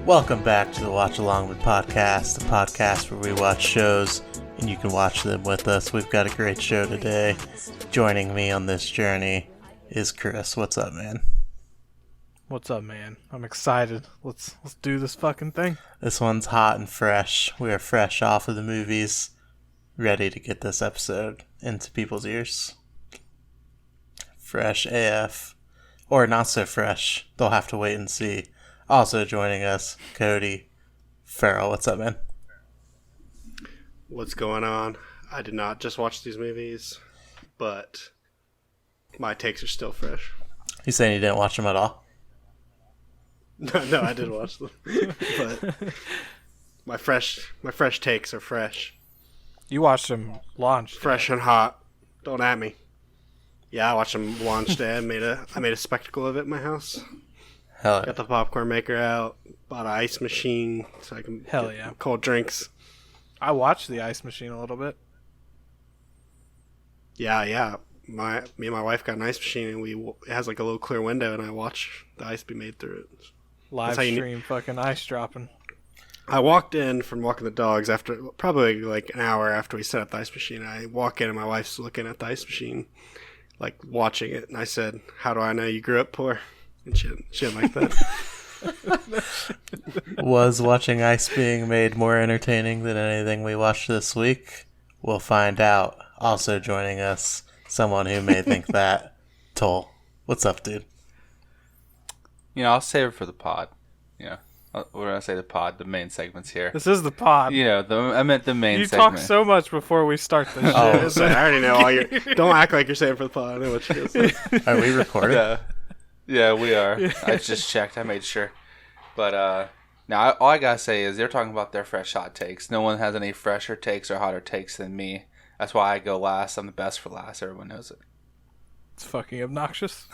Welcome back to the Watch Along with podcast, the podcast where we watch shows and you can watch them with us. We've got a great show today. Joining me on this journey is Chris. What's up, man? What's up, man? I'm excited. Let's do this fucking thing. This one's hot and fresh. We are fresh off of the movies, ready to get this episode into people's ears. Fresh AF. Or not so fresh. They'll have to wait and see. Also joining us, Cody Farrell. What's up, man? What's going on? I did not just watch these movies, but my takes are still fresh. You saying you didn't watch them at all? No, I did watch them, but my fresh takes are fresh. You watched them launch. Fresh and hot. Don't at me. Yeah, I watched them launch day. I made a spectacle of it in my house. Hell yeah. Got the popcorn maker out. Bought an ice machine so I can get cold drinks. I watched the ice machine a little bit. Yeah. Me and my wife got an ice machine, and it has like a little clear window, and I watch the ice be made through it. Live stream fucking ice dropping. I walked in from walking the dogs after probably like an hour after we set up the ice machine. I walk in and my wife's looking at the ice machine, like watching it, and I said, "How do I know you grew up poor?" And she didn't like that. Was watching ice being made more entertaining than anything we watched this week? We'll find out. Also joining us, someone who may think that, Toll. What's up, dude? I'll save it for the pod. We're going to say the pod, the main segments here. This is the pod. I meant the main you segment. You talk so much before we start this shit. I already know all your... Don't act like you're saying for the pod. I know what you're going to say. Are we recording? Yeah, we are. I just checked. I made sure. But now all I got to say is they're talking about their fresh hot takes. No one has any fresher takes or hotter takes than me. That's why I go last. I'm the best for last. Everyone knows it. It's fucking obnoxious.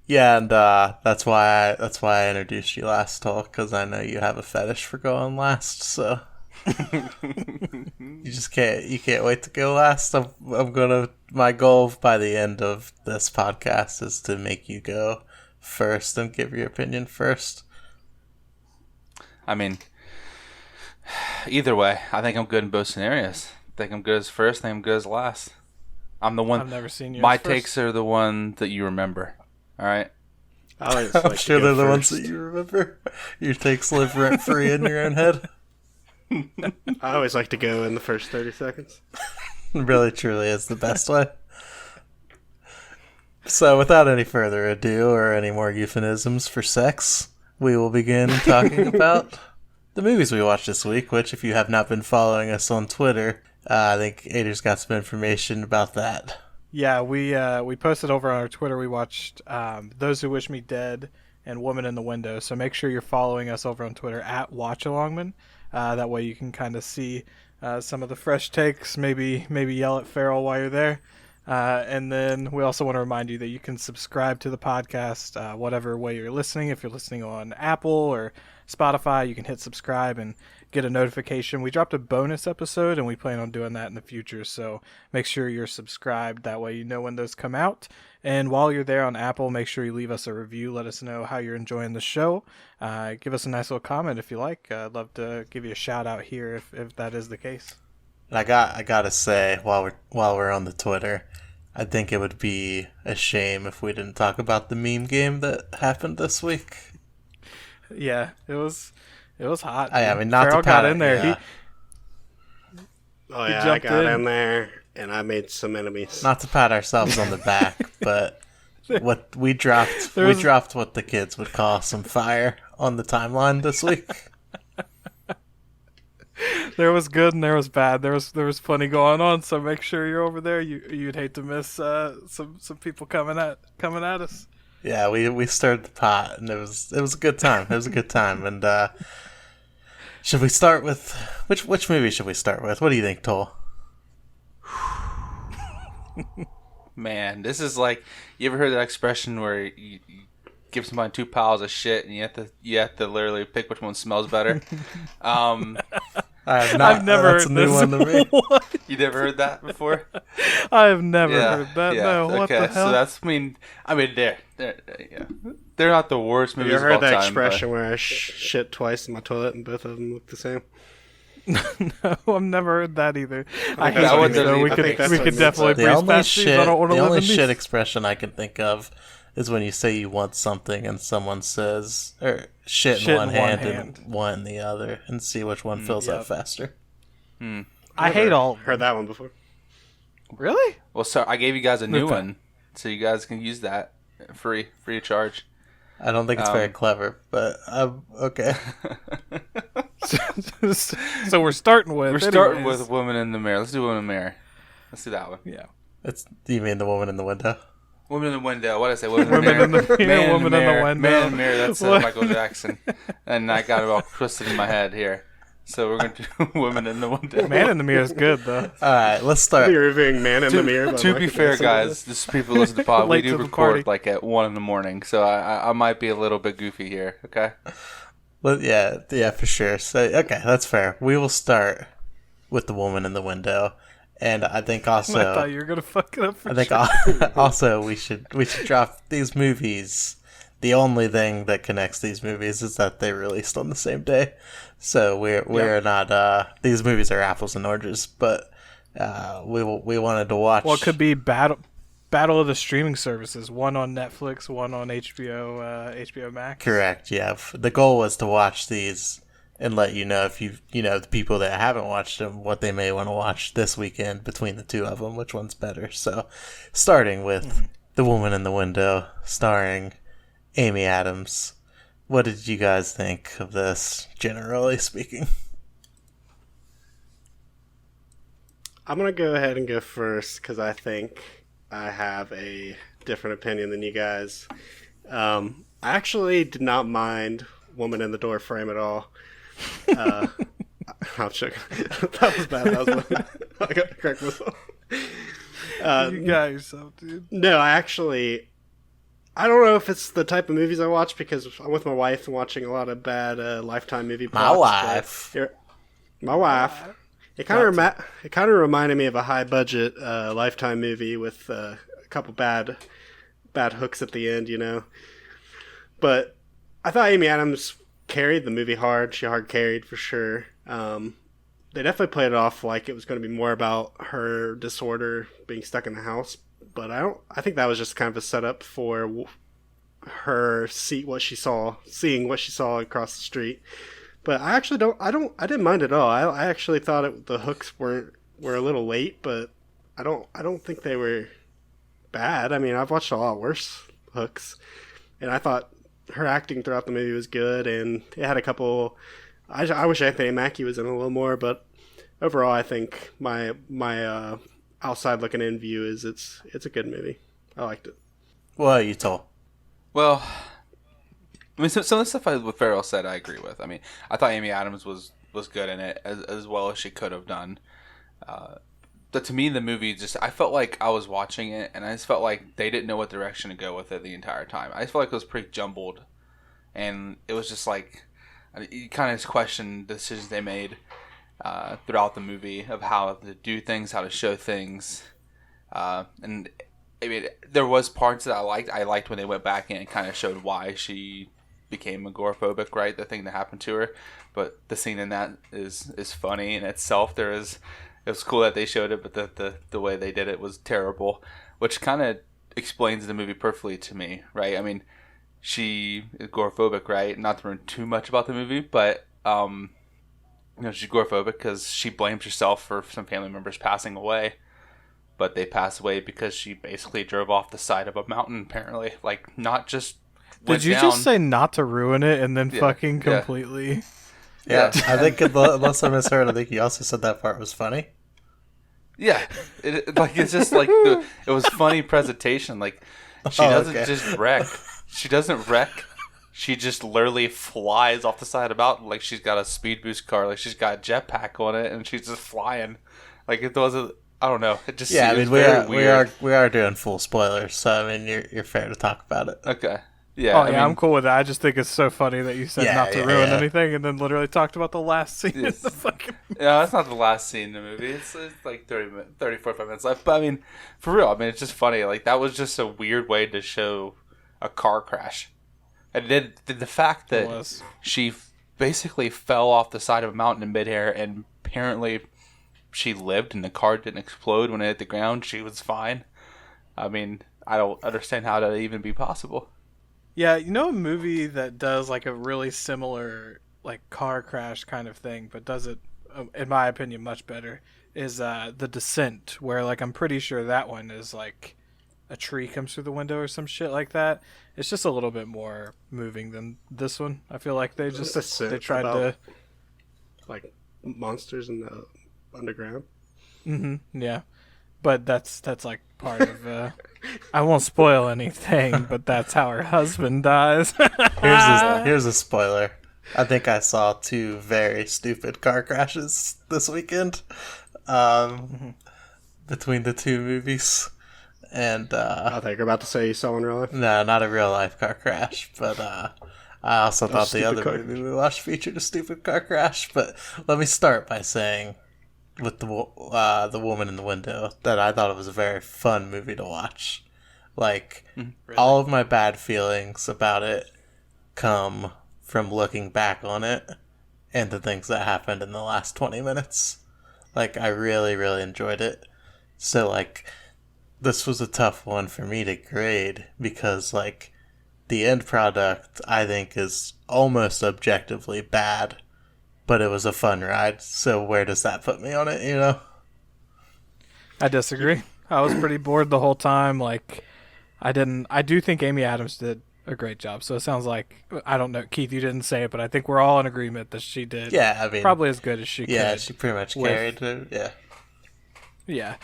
Yeah, and that's why I introduced you last, Toll, because I know you have a fetish for going last. So you can't wait to go last. My goal by the end of this podcast is to make you go first and give your opinion first. I mean, either way, I think I'm good in both scenarios. I think I'm good as first. I think I'm good as last. I'm the one. I've never seen you. My takes are the one that you remember. All right. I'm sure they're the ones that you remember. Your takes live rent free in your own head. I always like to go in the first 30 seconds. Really, truly is the best way. So, without any further ado or any more euphemisms for sex, we will begin talking about the movies we watched this week, which, if you have not been following us on Twitter, I think Ader's got some information about that. Yeah, we posted over on our Twitter. We watched Those Who Wish Me Dead and Woman in the Window. So make sure you're following us over on Twitter at WatchAlongman. That way you can kind of see some of the fresh takes. Maybe yell at Farrell while you're there. And then we also want to remind you that you can subscribe to the podcast whatever way you're listening. If you're listening on Apple or Spotify, you can hit subscribe and get a notification. We dropped a bonus episode, and we plan on doing that in the future, so make sure you're subscribed. That way you know when those come out. And while you're there on Apple, make sure you leave us a review. Let us know how you're enjoying the show. Give us a nice little comment if you like. I'd love to give you a shout out here if that is the case. I gotta say, while we're on the Twitter, I think it would be a shame if we didn't talk about the meme game that happened this week. Yeah, it was hot. I mean, not Farrell to pat got in there. Yeah. I got in there and I made some enemies. Not to pat ourselves on the back, but what we dropped what the kids would call some fire on the timeline this week. There was good and there was bad. There was plenty going on. So make sure you're over there. You'd hate to miss some people coming at us. Yeah, we stirred the pot, and it was a good time. It was a good time. And should we start with which movie should we start with? What do you think, Toll? Man, this is like, you ever heard that expression where you give somebody 2 piles of shit and you have to literally pick which one smells better? I have not. I've never That's heard a new one to me. You never heard that before? I have never heard that. No, what okay, the hell? so that's, I mean, there, yeah. they're not the worst Have movies you of ever all heard that time. expression where I shit twice in my toilet and both of them look the same? No, I've never heard that either. I hate that's what these, it though. means. We I think that's could what it means. definitely The breeze only past these. shit, I don't want the to live only in shit these. expression I can think of is when you say you want something and someone says, or shit in Shit one in one hand hand. and one in the other, and see which one fills Yep. up faster. I hate all. Heard that one before. Really? Well, so I gave you guys a new Okay. one, so you guys can use that free of charge. I don't think it's very clever, but okay. So we're starting with. We're starting anyways. with Woman in the Mirror. Let's do Woman in the Mirror. Let's do that one. Yeah. You mean the woman in the window? Woman in the Window. What did I say? Woman in the Women Mirror. in the Man Woman in the Window. Man in the Mirror. That's What? Michael Jackson. And I got it all twisted in my head here. So we're going to do Woman in the Window. Man in the Mirror is good though. All right, let's start. You're reviewing Man in the Mirror. by To be Michael fair, Jackson. guys, this is people listen to the pod. We Late do to the record party. like at 1 a.m, so I might be a little bit goofy here. Okay. Well, yeah, for sure. So, okay, that's fair. We will start with the woman in the window, and I think also, I thought you were gonna fuck it up. For I think sure. also we should drop these movies. The only thing that connects these movies is that they released on the same day. So we're not these movies are apples and oranges, but we wanted to watch. Well, it could be battle of the streaming services. One on Netflix, one on HBO Max. Correct. Yeah. The goal was to watch these and let you know if the people that haven't watched them, what they may want to watch this weekend between the two of them, which one's better. So, starting with The Woman in the Window, starring Amy Adams. What did you guys think of this, generally speaking? I'm going to go ahead and go first because I think I have a different opinion than you guys. I actually did not mind Woman in the Door frame at all. I'm joking. That was bad. That was bad. I got to correct myself. You got yourself, dude. No, I don't know if it's the type of movies I watch because I'm with my wife and watching a lot of bad Lifetime movie My plots, wife. but my wife. It kind of reminded me of a high budget Lifetime movie with a couple bad hooks at the end, you know. But I thought Amy Adams carried the movie hard. She hard carried for sure. They definitely played it off like it was going to be more about her disorder being stuck in the house. But I think that was just kind of a setup for her seeing what she saw across the street. But I actually didn't mind it at all. I actually thought the hooks were a little late, but I don't think they were bad. I mean, I've watched a lot worse hooks, and I thought her acting throughout the movie was good, and it had a couple. I wish Anthony Mackie was in a little more, but overall, I think my outside looking in view is it's a good movie. I liked it. What you told? Well, I mean, some of the stuff what Farrell said, I agree with. I mean, I thought Amy Adams was good in it as well as she could have done. But to me, the movie I felt like I was watching it, and I just felt like they didn't know what direction to go with it the entire time. I just felt like it was pretty jumbled, and it was just like you kind of just question the decisions they made throughout the movie of how to do things, how to show things, and I mean, there was parts that I liked. I liked when they went back in and kind of showed why she became agoraphobic, right? The thing that happened to her. But the scene in that is funny in itself. It was cool that they showed it, but the way they did it was terrible, which kind of explains the movie perfectly to me, right? I mean, she is agoraphobic, right? Not to learn too much about the movie, but she's agoraphobic because she blames herself for some family members passing away. But they pass away because she basically drove off the side of a mountain, apparently. Like, not just went Did you down. just say not to ruin it and then fucking yeah. completely? Yeah, I think unless I misheard, I think you also said that part was funny. Yeah. It's just like, it was funny presentation. Like, she doesn't just wreck. She doesn't wreck. She just literally flies off the side of the mountain like she's got a speed boost car. Like, she's got a jetpack on it, and she's just flying. Like, it wasn't... I don't know. It just Yeah, I seems mean very weird. we are doing full spoilers, so I mean you're fair to talk about it. Okay. Yeah. Oh yeah, I'm cool with that. I just think it's so funny that you said Yeah, not to yeah, ruin yeah. anything, and then literally talked about the last scene in Yes. the fucking. Yeah, that's not the last scene in the movie. It's like 45 minutes left. But I mean, for real, I mean, it's just funny. Like, that was just a weird way to show a car crash. And the fact It that was. she basically fell off the side of a mountain in midair, and apparently she lived, and the car didn't explode when it hit the ground. She was fine. I mean, I don't understand how that even be possible. Yeah, you know a movie that does like a really similar like car crash kind of thing, but does it, in my opinion, much better, is The Descent, where like I'm pretty sure that one is like a tree comes through the window or some shit like that. It's just a little bit more moving than this one. I feel like they just Descent they tried about- to. Like monsters in the underground. Yeah, but that's like part of. I won't spoil anything, but that's how her husband dies. Here's a spoiler. I think I saw 2 very stupid car crashes this weekend, between the 2 movies, and I thought you were about to say you saw in real life. no, not a real life car crash, but I also thought the stupid other car movie we watched featured a stupid car crash. But let me start by saying, with the woman in the window, that I thought it was a very fun movie to watch. Like, all of my bad feelings about it come from looking back on it and the things that happened in the last 20 minutes. Like, I really, really enjoyed it. So, like, this was a tough one for me to grade because, like, the end product, I think, is almost objectively bad, but it was a fun ride. So where does that put me on it, you know? I disagree. I was pretty bored the whole time. Like, I do think Amy Adams did a great job. So it sounds like, I don't know, Keith, you didn't say it, but I think we're all in agreement that she did. Yeah, I mean, probably as good as she could. yeah, she pretty much with- carried it. Yeah. Yeah.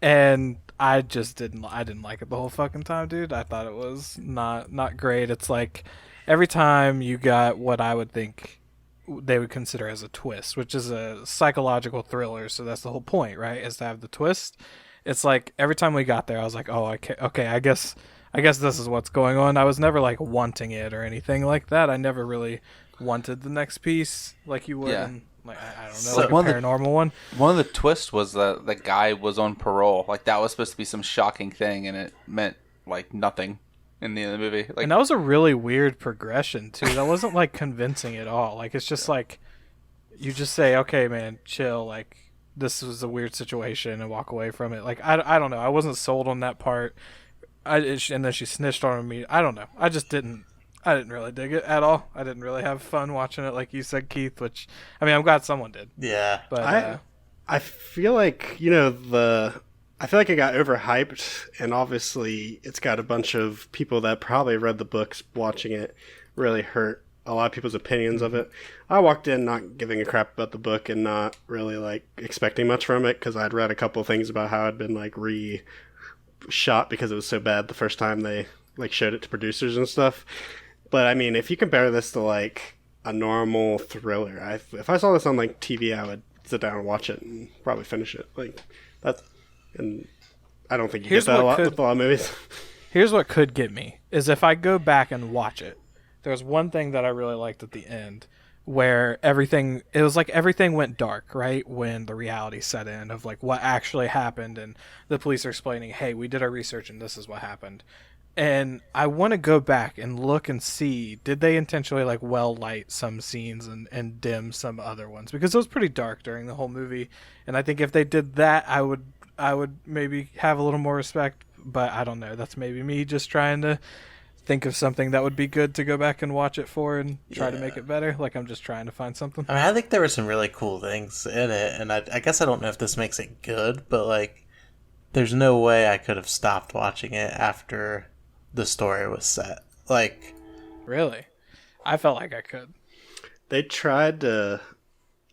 And I just didn't like it the whole fucking time, dude. I thought it was not great. It's like every time you got what I would think they would consider as a twist, which is a psychological thriller, so that's the whole point, right? Is to have the twist. It's like every time we got there I was like, "Oh, okay, I guess this is what's going on." I was never like wanting it or anything like that. I never really wanted the next piece like you would Yeah. in, like I don't know, So like a one of the- paranormal one. One of the twists was that the guy was on parole. Like, that was supposed to be some shocking thing, and it meant, like, nothing in the end of the movie. Like, And that was a really weird progression too. That wasn't like convincing at all. Like it's just like you just say, "Okay, man, chill. Like this was a weird situation," and walk away from it. Like I don't know. I wasn't sold on that part. And then she snitched on me. I don't know. I didn't really dig it at all. I didn't really have fun watching it, like you said, Keith. Which I mean, I'm glad someone did. Yeah. But I feel like, I feel like it got overhyped, and obviously it's got a bunch of people that probably read the books watching it really hurt a lot of people's opinions of it. I walked in not giving a crap about the book and not really like expecting much from it because I'd read a couple of things about how it'd been like shot because it was so bad the first time they like showed it to producers and stuff. But I mean, if you compare this to like a normal thriller, if I saw this on like TV, I would sit down and watch it and probably finish it. Like that's, and I don't think you Here's get that a what lot could- with a lot of movies. Here's what could get me is if I go back and watch it. There's one thing that I really liked at the end where it was like everything went dark, right? When the reality set in of like what actually happened and the police are explaining, "Hey, we did our research and this is what happened." And I want to go back and look and see, did they intentionally like well light some scenes and dim some other ones? Because it was pretty dark during the whole movie. And I think if they did that, I would maybe have a little more respect, but I don't know. That's maybe me just trying to think of something that would be good to go back and watch it for and try to Yeah. make it better. Like I'm just trying to find something. I mean, I think there were some really cool things in it, and I guess I don't know if this makes it good, but like, there's no way I could have stopped watching it after the story was set. Like, Really? I felt like I could. They tried to.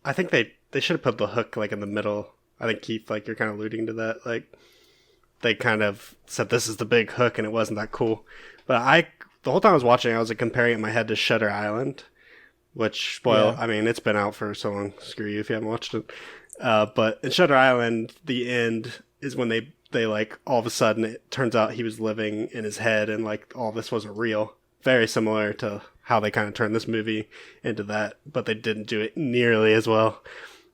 I think they should have put the hook like in the middle. I think Keith, like you're kind of alluding to that. Like they kind of said this is the big hook, and it wasn't that cool. But the whole time I was watching, I was like, comparing it in my head to Shutter Island, which Yeah. I mean, it's been out for so long. Screw you if you haven't watched it. But in Shutter Island, the end is when they like all of a sudden it turns out he was living in his head, and like all this wasn't real. Very similar to how they kind of turned this movie into that, but they didn't do it nearly as well.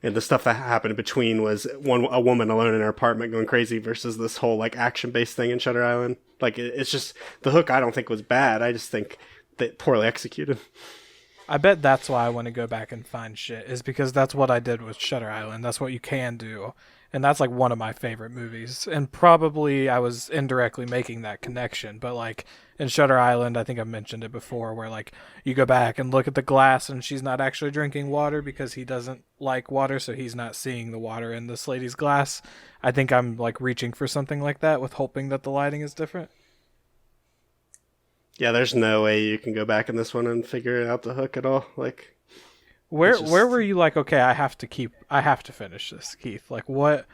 And the stuff that happened in between was a woman alone in her apartment going crazy versus this whole like action based thing in Shutter Island. Like it's just the hook. I don't think was bad. I just think poorly executed. I bet that's why I want to go back and find shit, is because that's what I did with Shutter Island. That's what you can do. And that's like one of my favorite movies. And probably I was indirectly making that connection. But like in Shutter Island, I think I've mentioned it before, where like you go back and look at the glass and she's not actually drinking water because he doesn't like water, so he's not seeing the water in this lady's glass. I think I'm like reaching for something like that with hoping that the lighting is different. Yeah, there's no way you can go back in this one and figure out the hook at all. Like, Where were you like, okay, I have to finish this, Keith? Like what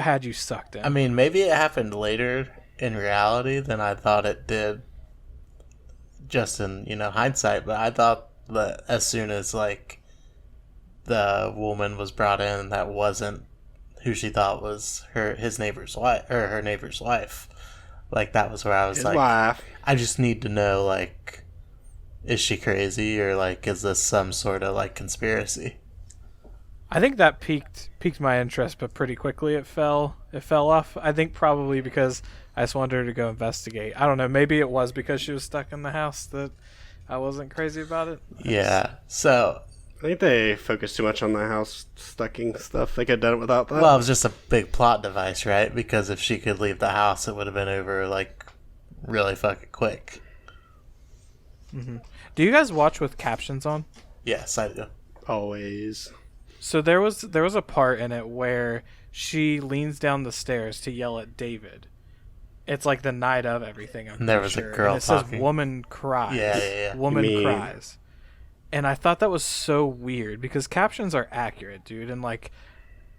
had you sucked in? I mean, maybe it happened later in reality than I thought it did, just in, hindsight, but I thought that as soon as, like, the woman was brought in that wasn't who she thought was his neighbor's wife, or her neighbor's wife, like, that was where I was his like, wife. I just need to know, like, is she crazy, or, like, is this some sort of, like, conspiracy? I think that piqued my interest, but pretty quickly it fell off. I think probably because I just wanted her to go investigate. I don't know. Maybe it was because she was stuck in the house that I wasn't crazy about it. Yeah. So, I think they focused too much on the house stucking stuff. They could have done it without that. well, it was just a big plot device, right? Because if she could leave the house, it would have been over, like, really fucking quick. Mm-hmm. Do you guys watch with captions on? Yes, I do. Always. So there was a part in it where she leans down the stairs to yell at David. It's like the night of everything. And there was a girl and it talking. says "woman cries." Yeah. Woman You mean- cries. And I thought that was so weird because captions are accurate, dude. And like,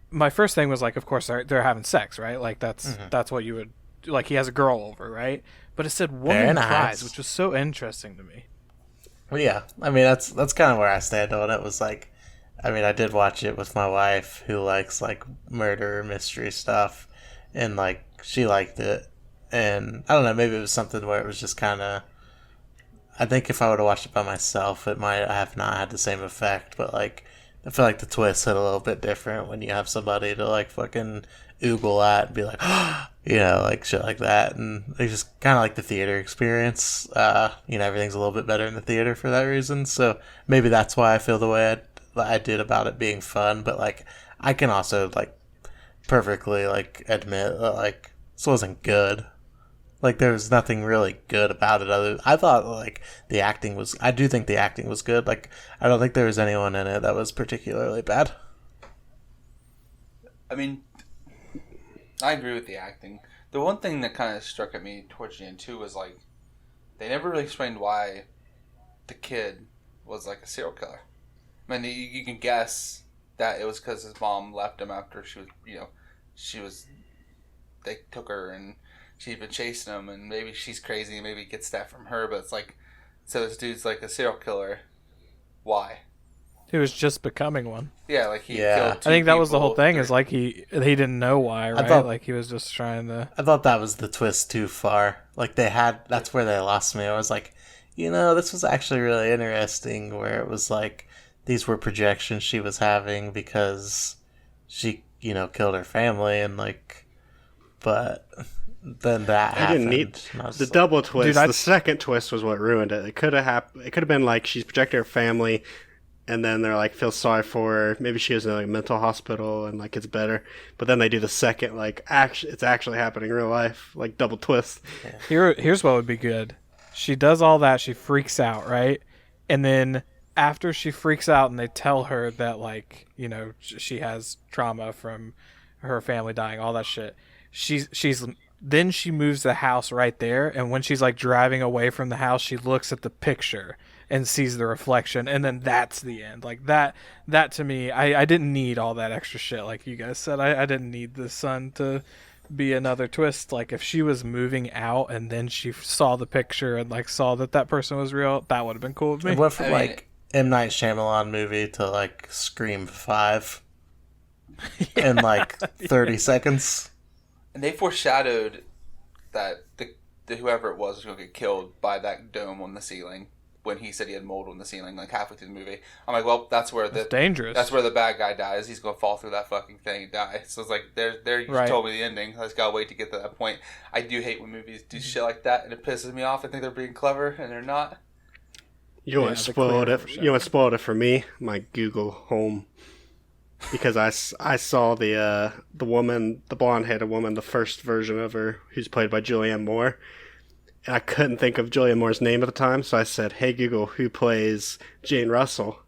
my first thing was like, of course they're having sex, right? Like that's what you would like. He has a girl over, right? But it said "woman Very cries," nice. which was so interesting to me. Well, yeah. I mean, that's kind of where I stand on it. Was like, I mean, I did watch it with my wife, who likes like murder mystery stuff, and like she liked it. And I don't know, maybe it was something where it was just kind of. I think if I would have watched it by myself, it might have not had the same effect. But like, I feel like the twist hit a little bit different when you have somebody to like fucking oogle at and be like, like shit like that. And they just kind of like the theater experience. Everything's a little bit better in the theater for that reason. So maybe that's why I feel the way I did about it being fun. But like, I can also like perfectly like admit that like this wasn't good. Like, there was nothing really good about it. I thought like I do think the acting was good. Like, I don't think there was anyone in it that was particularly bad. I mean, I agree with the acting. The one thing that kind of struck at me towards the end too was like, they never really explained why the kid was like a serial killer. I mean, you can guess that it was because his mom left him after they took her and she'd been chasing him, and maybe she's crazy and maybe he gets that from her, but it's like, so this dude's like a serial killer. Why? He was just becoming one. Yeah, like he Yeah. killed I two think that was the people. whole thing. Is like he didn't know why, right? thought- Like he was just trying to. I thought that was the twist too far. Like, that's where they lost me. I was like, this was actually really interesting, where it was like, these were projections she was having because she, killed her family, and like, but then that I happened. didn't need and I was the like, double twist. Dude, the second twist was what ruined it. It could have happened. It could have been like she's projecting her family, and then they're like feel sorry for her. Maybe she was in like a mental hospital and like it's better. But then they do the second like it's actually happening in real life, like double twist. Here's what would be good. She does all that. She freaks out, right? And then after she freaks out, and they tell her that like she has trauma from her family dying, all that shit. Then she moves the house right there, and when she's like driving away from the house, she looks at the picture and sees the reflection, and then that's the end. Like that to me, I didn't need all that extra shit like you guys said. I didn't need the son to be another twist. Like if she was moving out and then she saw the picture and like saw that person was real, that would have been cool with me. It went from I mean, like M. Night Shyamalan movie to like Scream 5 in like 30 seconds. And they foreshadowed that the whoever it was going to get killed by that dome on the ceiling when he said he had mold on the ceiling, like halfway through the movie. I'm like, well, that's where It's dangerous. That's where the bad guy dies. He's going to fall through that fucking thing and die. So it's like, there you Right. told me the ending. I just got to wait to get to that point. I do hate when movies do shit like that, and it pisses me off. I think they're being clever, and they're not. You want the spoiled clear it? foreshadowing. You want spoiled it for me? My Google Home, because I saw the woman, the blonde-headed woman, the first version of her, who's played by Julianne Moore, and I couldn't think of Julianne Moore's name at the time, so I said, "Hey Google, who plays Jane Russell?"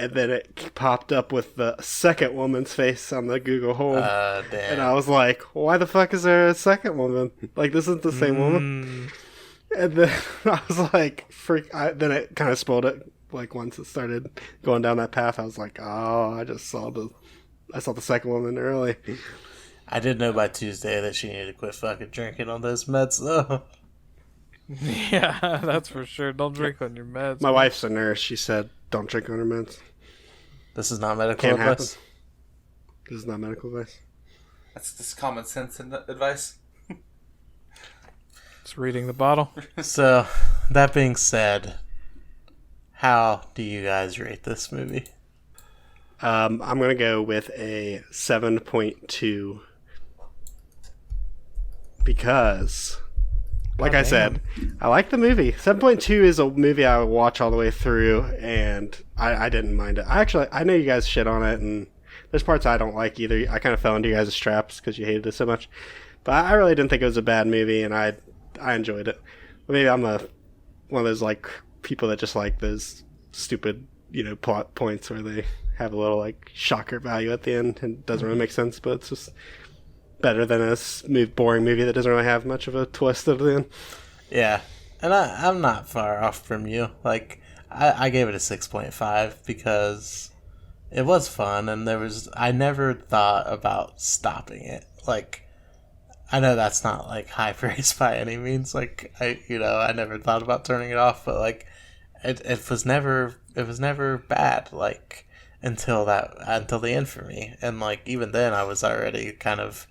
And then it popped up with the second woman's face on the Google Home, and Damn. I was like, "Why the fuck is there a second woman? Like, this isn't the same woman." And then I was like, then it kind of spoiled it. Like, once it started going down that path, I was like, oh, I saw the second woman early. I did know by Tuesday that she needed to quit fucking drinking on those meds, though. Yeah, that's for sure. Don't drink on your meds. My wife's a nurse. She said, don't drink on her meds. This is not medical Can't happen. advice. This is not medical advice. That's just common sense and advice. It's reading the bottle. So, that being said, how do you guys rate this movie? I'm going to go with a 7.2 because, like I said, I like the movie. 7.2 is a movie I would watch all the way through, and I didn't mind it. I know you guys shit on it, and there's parts I don't like either. I kind of fell into you guys' traps because you hated it so much. But I really didn't think it was a bad movie, and I enjoyed it. Maybe I'm one of those like people that just like those stupid, plot points where they have a little like shocker value at the end and it doesn't really make sense, but it's just better than a boring movie that doesn't really have much of a twist at the end. Yeah, and I'm not far off from you. Like, I gave it a 6.5 because it was fun, and I never thought about stopping it. Like, I know that's not like high praise by any means. Like, I never thought about turning it off, but like, it was never bad. Like, until the end for me, and like even then I was already kind of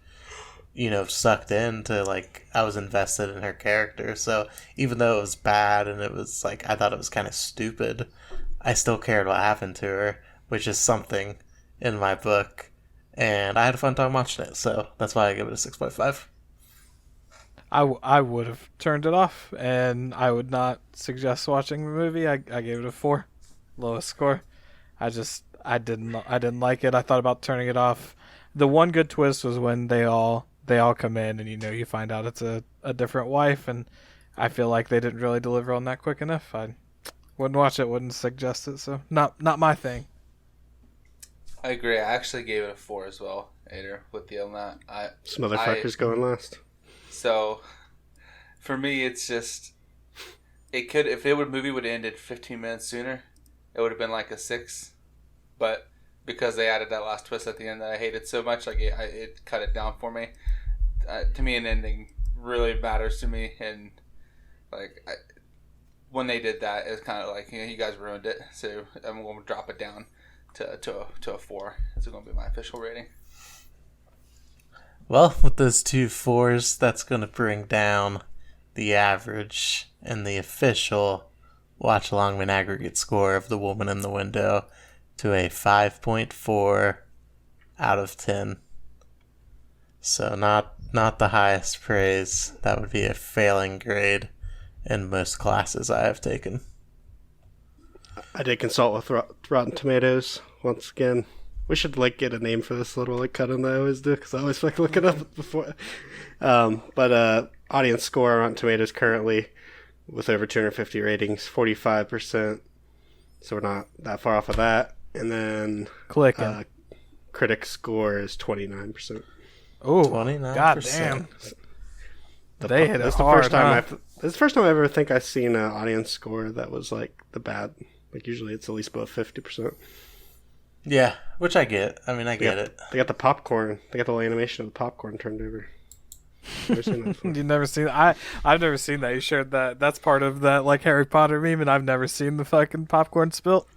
sucked into, like, I was invested in her character. So even though it was bad and it was like I thought it was kind of stupid, I still cared what happened to her, which is something in my book, and I had a fun time watching it. So that's why I give it a 6.5. I would have turned it off, and I would not suggest watching the movie. I gave it a 4, lowest score. I didn't like it. I thought about turning it off. The one good twist was when they all come in, and you find out it's a different wife, and I feel like they didn't really deliver on that quick enough. I wouldn't watch it, wouldn't suggest it, so not my thing. I agree. I actually gave it a 4 as well, Ader, with you on that. Some motherfuckers going last. So, for me, it's just, if movie would have ended 15 minutes sooner, it would have been like a 6. But because they added that last twist at the end that I hated so much, like it cut it down for me. To me, an ending really matters to me, and like when they did that, it's kind of like, you guys ruined it. So I'm going to drop it down to a 4. That's going to be my official rating. Well, with those 2 4s, that's going to bring down the average and the official Watch Longman aggregate score of The Woman in the Window to a 5.4 out of 10. So not the highest praise. That would be a failing grade in most classes I have taken. I did consult with Rotten Tomatoes once again. We should get a name for this little cut in that I always do, because I always look it up before. But audience score on Rotten Tomatoes currently with over 250 ratings, 45%. So we're not that far off of that. And then Clicking. critic score is 29%. Oh, 29%. God damn. They hit it That's hard, the first time huh? That's the first time I ever think I've seen an audience score that was like the bad. Like, usually it's at least above 50%. Yeah, which I get. I mean, I get it. They got the popcorn. They got the little animation of the popcorn turned over. Never seen that before. You've never seen that? I've never seen that. You shared that. That's part of that, like, Harry Potter meme, and I've never seen the fucking popcorn spilt.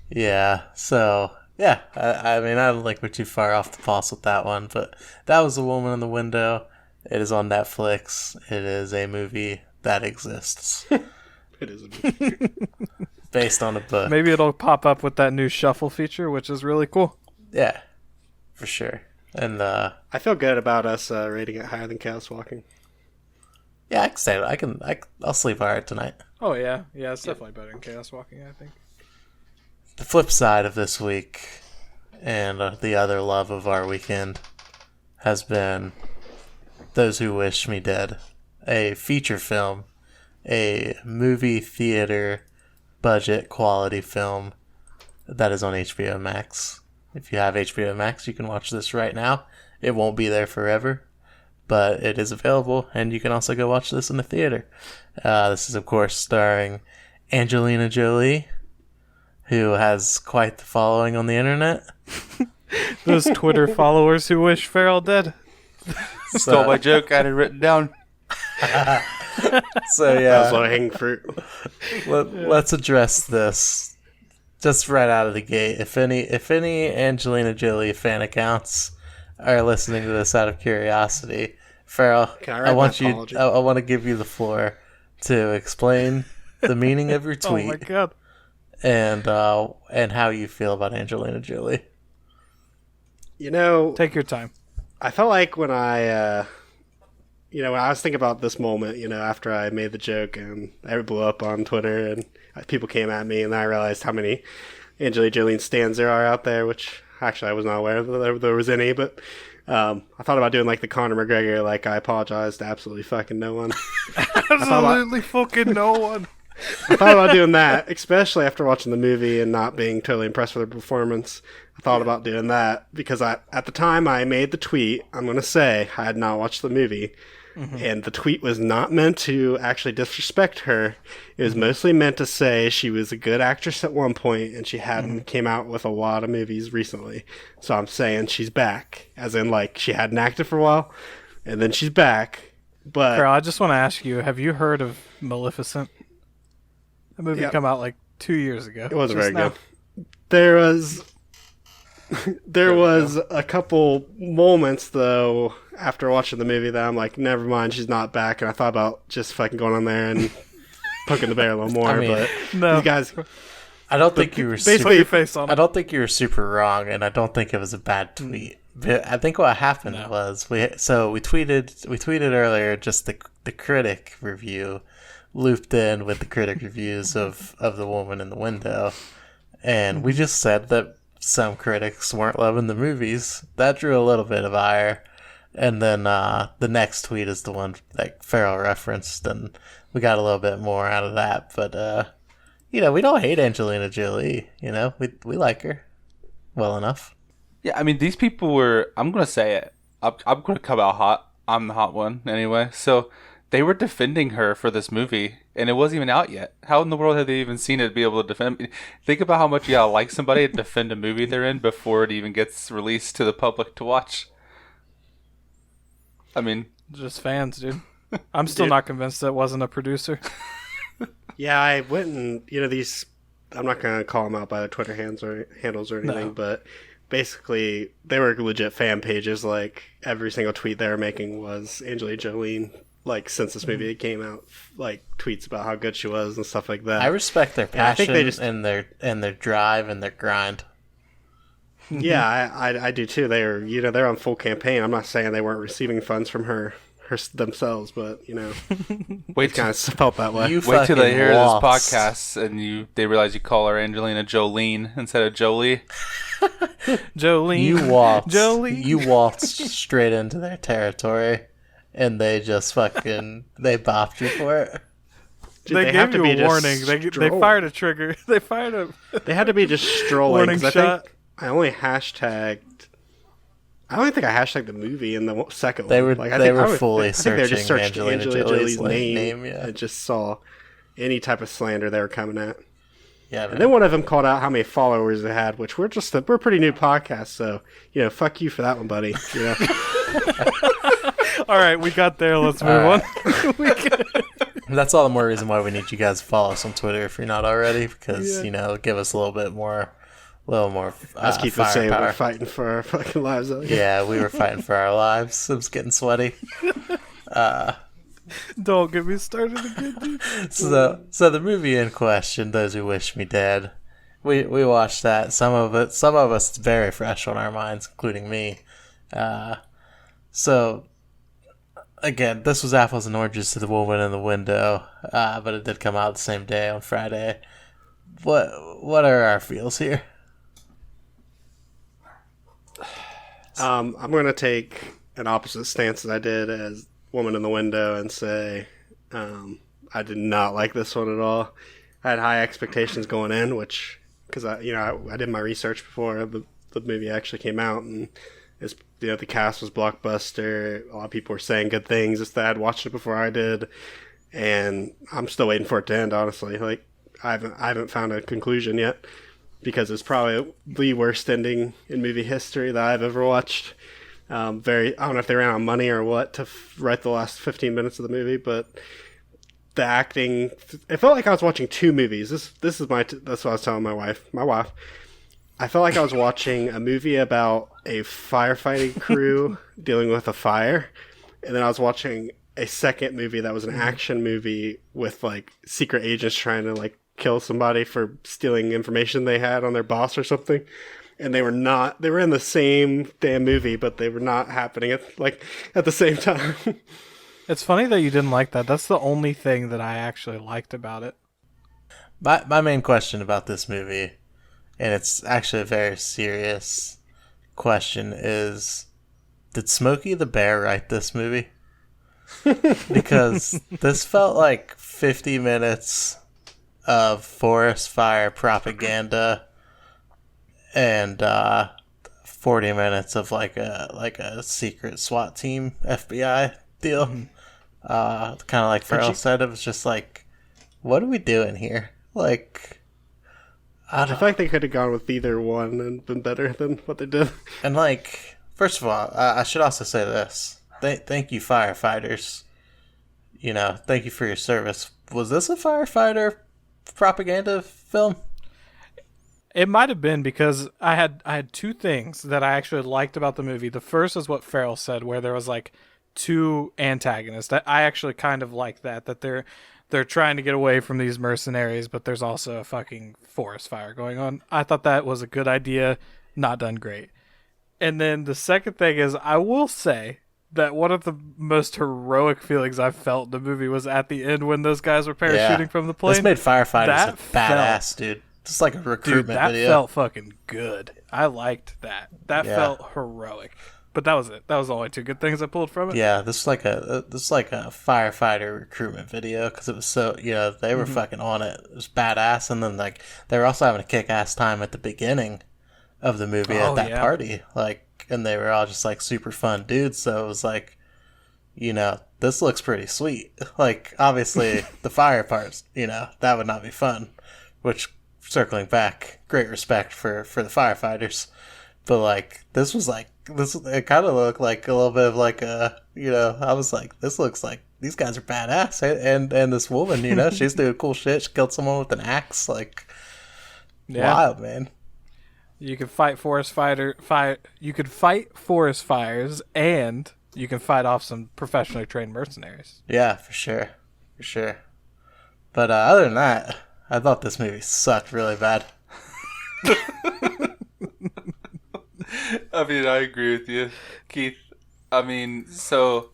Yeah, so, yeah, I mean, I don't think we're too far off the pulse with that one, but that was The Woman in the Window. It is on Netflix. It is a movie that exists. It is a movie. Based on a book. Maybe it'll pop up with that new shuffle feature, which is really cool. Yeah, for sure. And, I feel good about us rating it higher than Chaos Walking. Yeah, I can stay. I'll sleep alright tonight. Oh yeah, it's definitely better than Chaos Walking, I think. The flip side of this week, and the other love of our weekend, has been Those Who Wish Me Dead, a feature film, a movie theater budget quality film that is on HBO Max. If you have HBO Max, you can watch this right now. It won't be there forever, but it is available, and you can also go watch this in the theater. This is, of course, starring Angelina Jolie, who has quite the following on the internet. Those Twitter followers who wish Farrell dead. Stole my joke. I had it written down. So That yeah, was low hanging fruit. let's address this just right out of the gate. If any Angelina Jolie fan accounts are listening to this out of curiosity, Farrell, Can I write want my you. apology? I want to give you the floor to explain the meaning of your Oh tweet my god. and how you feel about Angelina Jolie. You know, Take your time. I felt like when I was thinking about this moment, after I made the joke and it blew up on Twitter and people came at me, and then I realized how many Angelina Jolie stans there are out there, which actually I was not aware that there was any, but I thought about doing like the Conor McGregor, like I apologize to absolutely fucking no one. Absolutely fucking no one. I thought about doing that, especially after watching the movie and not being totally impressed with her performance. I thought about doing that because at the time I made the tweet, I'm going to say I had not watched the movie. And the tweet was not meant to actually disrespect her. It was mostly meant to say she was a good actress at one point and she hadn't came out with a lot of movies recently. So I'm saying she's back, as in like she hadn't acted for a while and then she's back. But Farrell, I just want to ask you, have you heard of Maleficent? That movie Yep. came out like 2 years ago. it wasn't Just very now. good. There was a couple moments though after watching the movie that I'm like, never mind, she's not back, and I thought about just fucking going on there and poking the bear a little more. I mean, but No. you guys, I don't think you were Put basically- your face on I it. don't think you were super wrong, and I don't think it was a bad tweet. But I think what happened was we tweeted earlier just the critic review looped in with the critic reviews of The Woman in the Window, and we just said that some critics weren't loving the movies. That drew a little bit of ire, and then the next tweet is the one that Farrell referenced, and we got a little bit more out of that. But we don't hate Angelina Jolie. We like her well enough. Yeah, I mean, these people were, I'm going to say it. I'm going to come out hot. I'm the hot one anyway. So they were defending her for this movie, and it wasn't even out yet. How in the world have they even seen it to be able to defend? I mean, think about how much you gotta like somebody to defend a movie they're in before it even gets released to the public to watch. I mean, Just fans, dude. I'm still Dude. not convinced that wasn't a producer. yeah, I went and these. I'm not gonna call them out by the Twitter handles or anything, No. but basically they were legit fan pages. Like every single tweet they were making was Angelina Jolie. Like since this movie came out, like tweets about how good she was and stuff like that. I respect their Yeah, I think passion they just- and their drive and their grind. Yeah, I do too. They're on full campaign. I'm not saying they weren't receiving funds from her themselves, but wait it kind of felt that way. You wait till fucking they hear waltz. this podcast and they realize you call her Angelina Jolene instead of Jolie. Jolene. You waltzed. Jolie. You waltzed straight into their territory, and they just fucking they bopped you for it. Dude, They have gave to you be a just warning. They strolling. fired a trigger. They fired a. They had to be just strolling. Warning 'Cause shot. I only hashtagged. I don't think I hashtagged the movie in the second They one. were- Like, I they think were I would- fully I think they just searching searched Angelina Jolie's name, yeah. and just saw any type of slander they were coming at. Yeah, And then one of them called out how many followers they had, which we're a pretty new podcast, so fuck you for that one, buddy. All right, we got there. Let's move All on. that's all the more reason why we need you guys to follow us on Twitter if you're not already, because Yeah. give us a little more. Let's keep it saying firepower. we're fighting for our fucking lives. Out here. Yeah, we were fighting for our lives. It was getting sweaty. Don't get me started again, dude. So the movie in question, Those Who Wish Me Dead, we watched that. Some of us it's very fresh on our minds, including me. So again, this was apples and oranges to The Woman in the Window, but it did come out the same day on Friday. What are our feels here? I'm going to take an opposite stance that I did as Woman in the Window and say I did not like this one at all. I had high expectations going in, which because I did my research before the movie actually came out, and the cast was blockbuster. A lot of people were saying good things. Just that I had watched it before I did, and I'm still waiting for it to end. Honestly, like I haven't found a conclusion yet, because it's probably the worst ending in movie history that I've ever watched. I don't know if they ran out of money or what to write the last 15 minutes of the movie, but the acting, it felt like I was watching two movies. This is that's what I was telling my wife. I felt like I was watching a movie about a firefighting crew dealing with a fire, and then I was watching a second movie that was an action movie with like secret agents trying to like kill somebody for stealing information they had on their boss or something. And they were in the same damn movie, but they were not happening at the same time. It's funny that you didn't like that. That's the only thing that I actually liked about it. My main question about this movie, and it's actually a very serious question, is did Smokey the Bear write this movie? Because this felt like 50 minutes of forest fire propaganda and 40 minutes of like a secret SWAT team FBI deal. Kind of like Farrell said, it was just like, what are we doing here? Like, I feel like they could have gone with either one and been better than what they did. And like, first of all, I should also say this. Thank you, firefighters. Thank you for your service. Was this a firefighter propaganda film? It might have been, because I had two things that I actually liked about the movie. The first is what Farrell said, where there was like two antagonists. I actually kind of like that they're trying to get away from these mercenaries, but there's also a fucking forest fire going on. I thought that was a good idea, not done great. And then the second thing is, I will say that one of the most heroic feelings I've felt in the movie was at the end when those guys were parachuting from the plane. This made firefighters look badass, dude. Just like a recruitment that video. Felt fucking good. I liked that. That felt heroic. But that was it. That was the only two good things I pulled from it. Yeah, this is like a firefighter recruitment video, because it was so they were fucking on it. It was badass, and then like they were also having a kick-ass time at the beginning of the movie at that party, like, and they were all just like super fun dudes. So it was like, this looks pretty sweet. Like, obviously the fire parts, that would not be fun. Which, circling back, great respect for the firefighters, but like this was like it kind of looked like a little bit of like a I was like, this looks like these guys are badass, and this woman, she's doing cool shit. She killed someone with an axe, like wild, man. You could fight You could fight forest fires, and you can fight off some professionally trained mercenaries. Yeah, for sure. But other than that, I thought this movie sucked really bad. I mean, I agree with you, Keith. I mean, so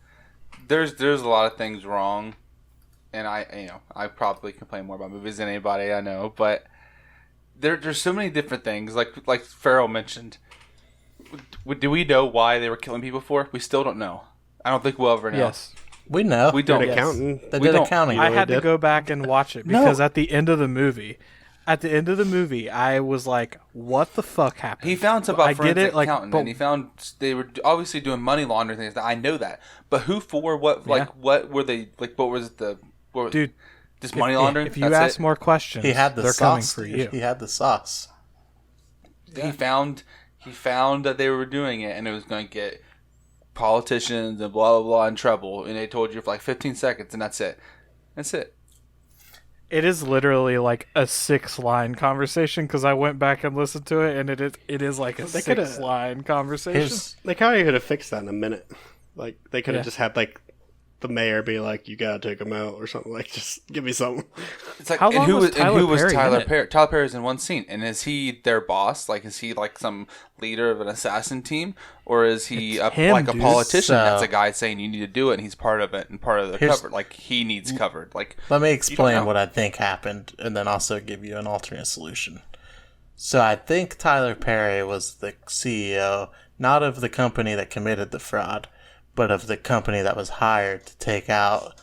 there's a lot of things wrong, and I probably complain more about movies than anybody I know, but there's so many different things. Like Farrell mentioned, do we know why they were killing people for? We still don't know. I don't think we'll ever know. Yes. We know. We don't. An accountant. They did accounting. I had to go back and watch it because at the end of the movie, I was like, "What the fuck happened?" He found some about forensic like, accountant, and he found they were obviously doing money laundering things. I know that, but who for? What? Like, what were they? Like, what was the? Dude, just money laundering. If you ask more questions, he had the they're sauce. coming for you. He had the sauce. He found that they were doing it, and it was going to get politicians and blah blah blah in trouble, and they told you for like 15 seconds, and that's it. It is literally like a 6-line conversation, because I went back and listened to it, and it is like a 6-line conversation. They kind of could have fixed that in a minute. Like, they could have just had like the mayor be like, "You gotta take him out" or something. Like, just give me something. It's like, How and long who was was Tyler Perry in Tyler it? Perry? Tyler Perry's in one scene, and is he their boss? Like, is he like some leader of an assassin team, or is he him, like a dude. politician? That's So- a guy saying you need to do it, and he's part of it and part of the Here's- cover. Like, he needs covered. Like, Let me know. explain what I think happened and then also give you an alternate solution. So I think Tyler Perry was the CEO, not of the company that committed the fraud, but of the company that was hired to take out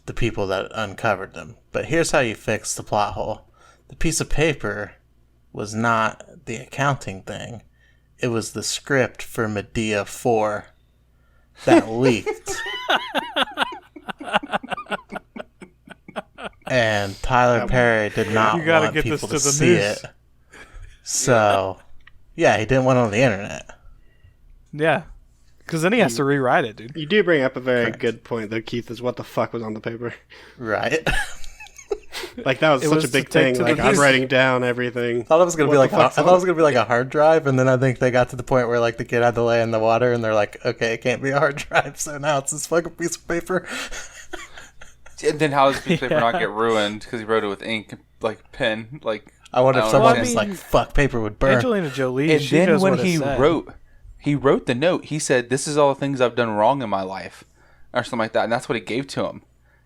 the people that uncovered them. But here's how you fix the plot hole. The piece of paper was not the accounting thing. It was the script for Medea 4 that leaked. And Tyler Perry did not You gotta want get people this to to the see news. it. So, yeah, he didn't want it on the internet. Yeah. Because then he has to rewrite it, dude. You do bring up a very Correct. good point, though, Keith. Is what the fuck was on the paper? Right? Like, that was It such was a big to take thing. to the Like, I'm news. writing down everything. thought it was gonna be What like the I fuck's thought it was gonna be like a hard drive, and then I think they got to the point where like the kid had to lay in the water, and they're like, okay, it can't be a hard drive, so now it's this fucking piece of paper. and then how does the piece of paper not get ruined because he wrote it with ink, like pen, like. I wonder if I don't someone know. was Well, I like, "Fuck, paper would burn." Angelina Jolie, And she then knows when what it he said. wrote the note. He said, "This is all the things I've done wrong in my life," or something like that, and that's what he gave to him.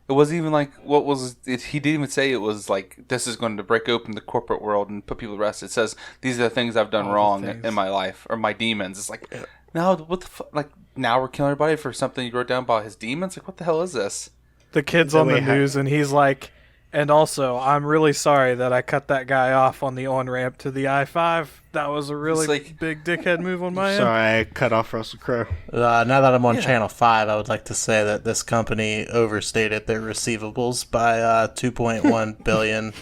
It wasn't even like what was it, he didn't even say it was like this is going to break open the corporate world and put people to rest. It says these are the things I've done All the wrong things. in my life or my demons. It's like now what the fuck? Like now we're killing everybody for something you wrote down about his demons. Like what the hell is this? The kid's Then on the we have- news, and he's like, and also, I'm really sorry that I cut that guy off on the on-ramp to the I-5. That was a really It's like- big dickhead move on my end. Sorry, I cut off Russell Crowe. Now that I'm on Channel 5, I would like to say that this company overstated their receivables by 2.1 billion,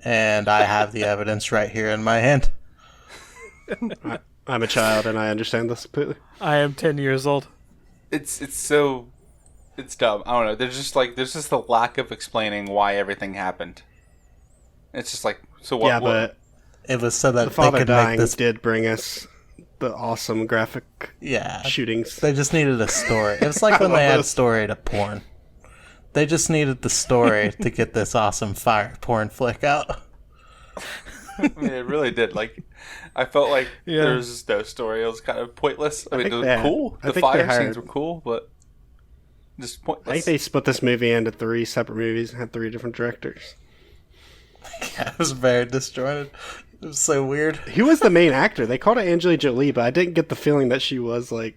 and I have the evidence right here in my hand. I'm a child, and I understand this completely. I am 10 years old. It's so it's dumb. I don't know. There's just the lack of explaining why everything happened. It's just like so what? Yeah, what- but It was so that the they father could make dying this. did bring us the awesome graphic Yeah, shootings. they just needed a story. It's like when they love add this. story to porn. They just needed the story to get this awesome fire porn flick out. I mean, it really did. Like, I felt like Yeah. there was just no story. It was kind of pointless. I mean, it think was they had- cool. I The think fire they hired- scenes were cool, but just I pointless. think they split this movie into 3 separate movies and had 3 different directors. Yeah, it was very disjointed. It was so weird. Who was the main actor? They called it Angelina Jolie, but I didn't get the feeling that she was like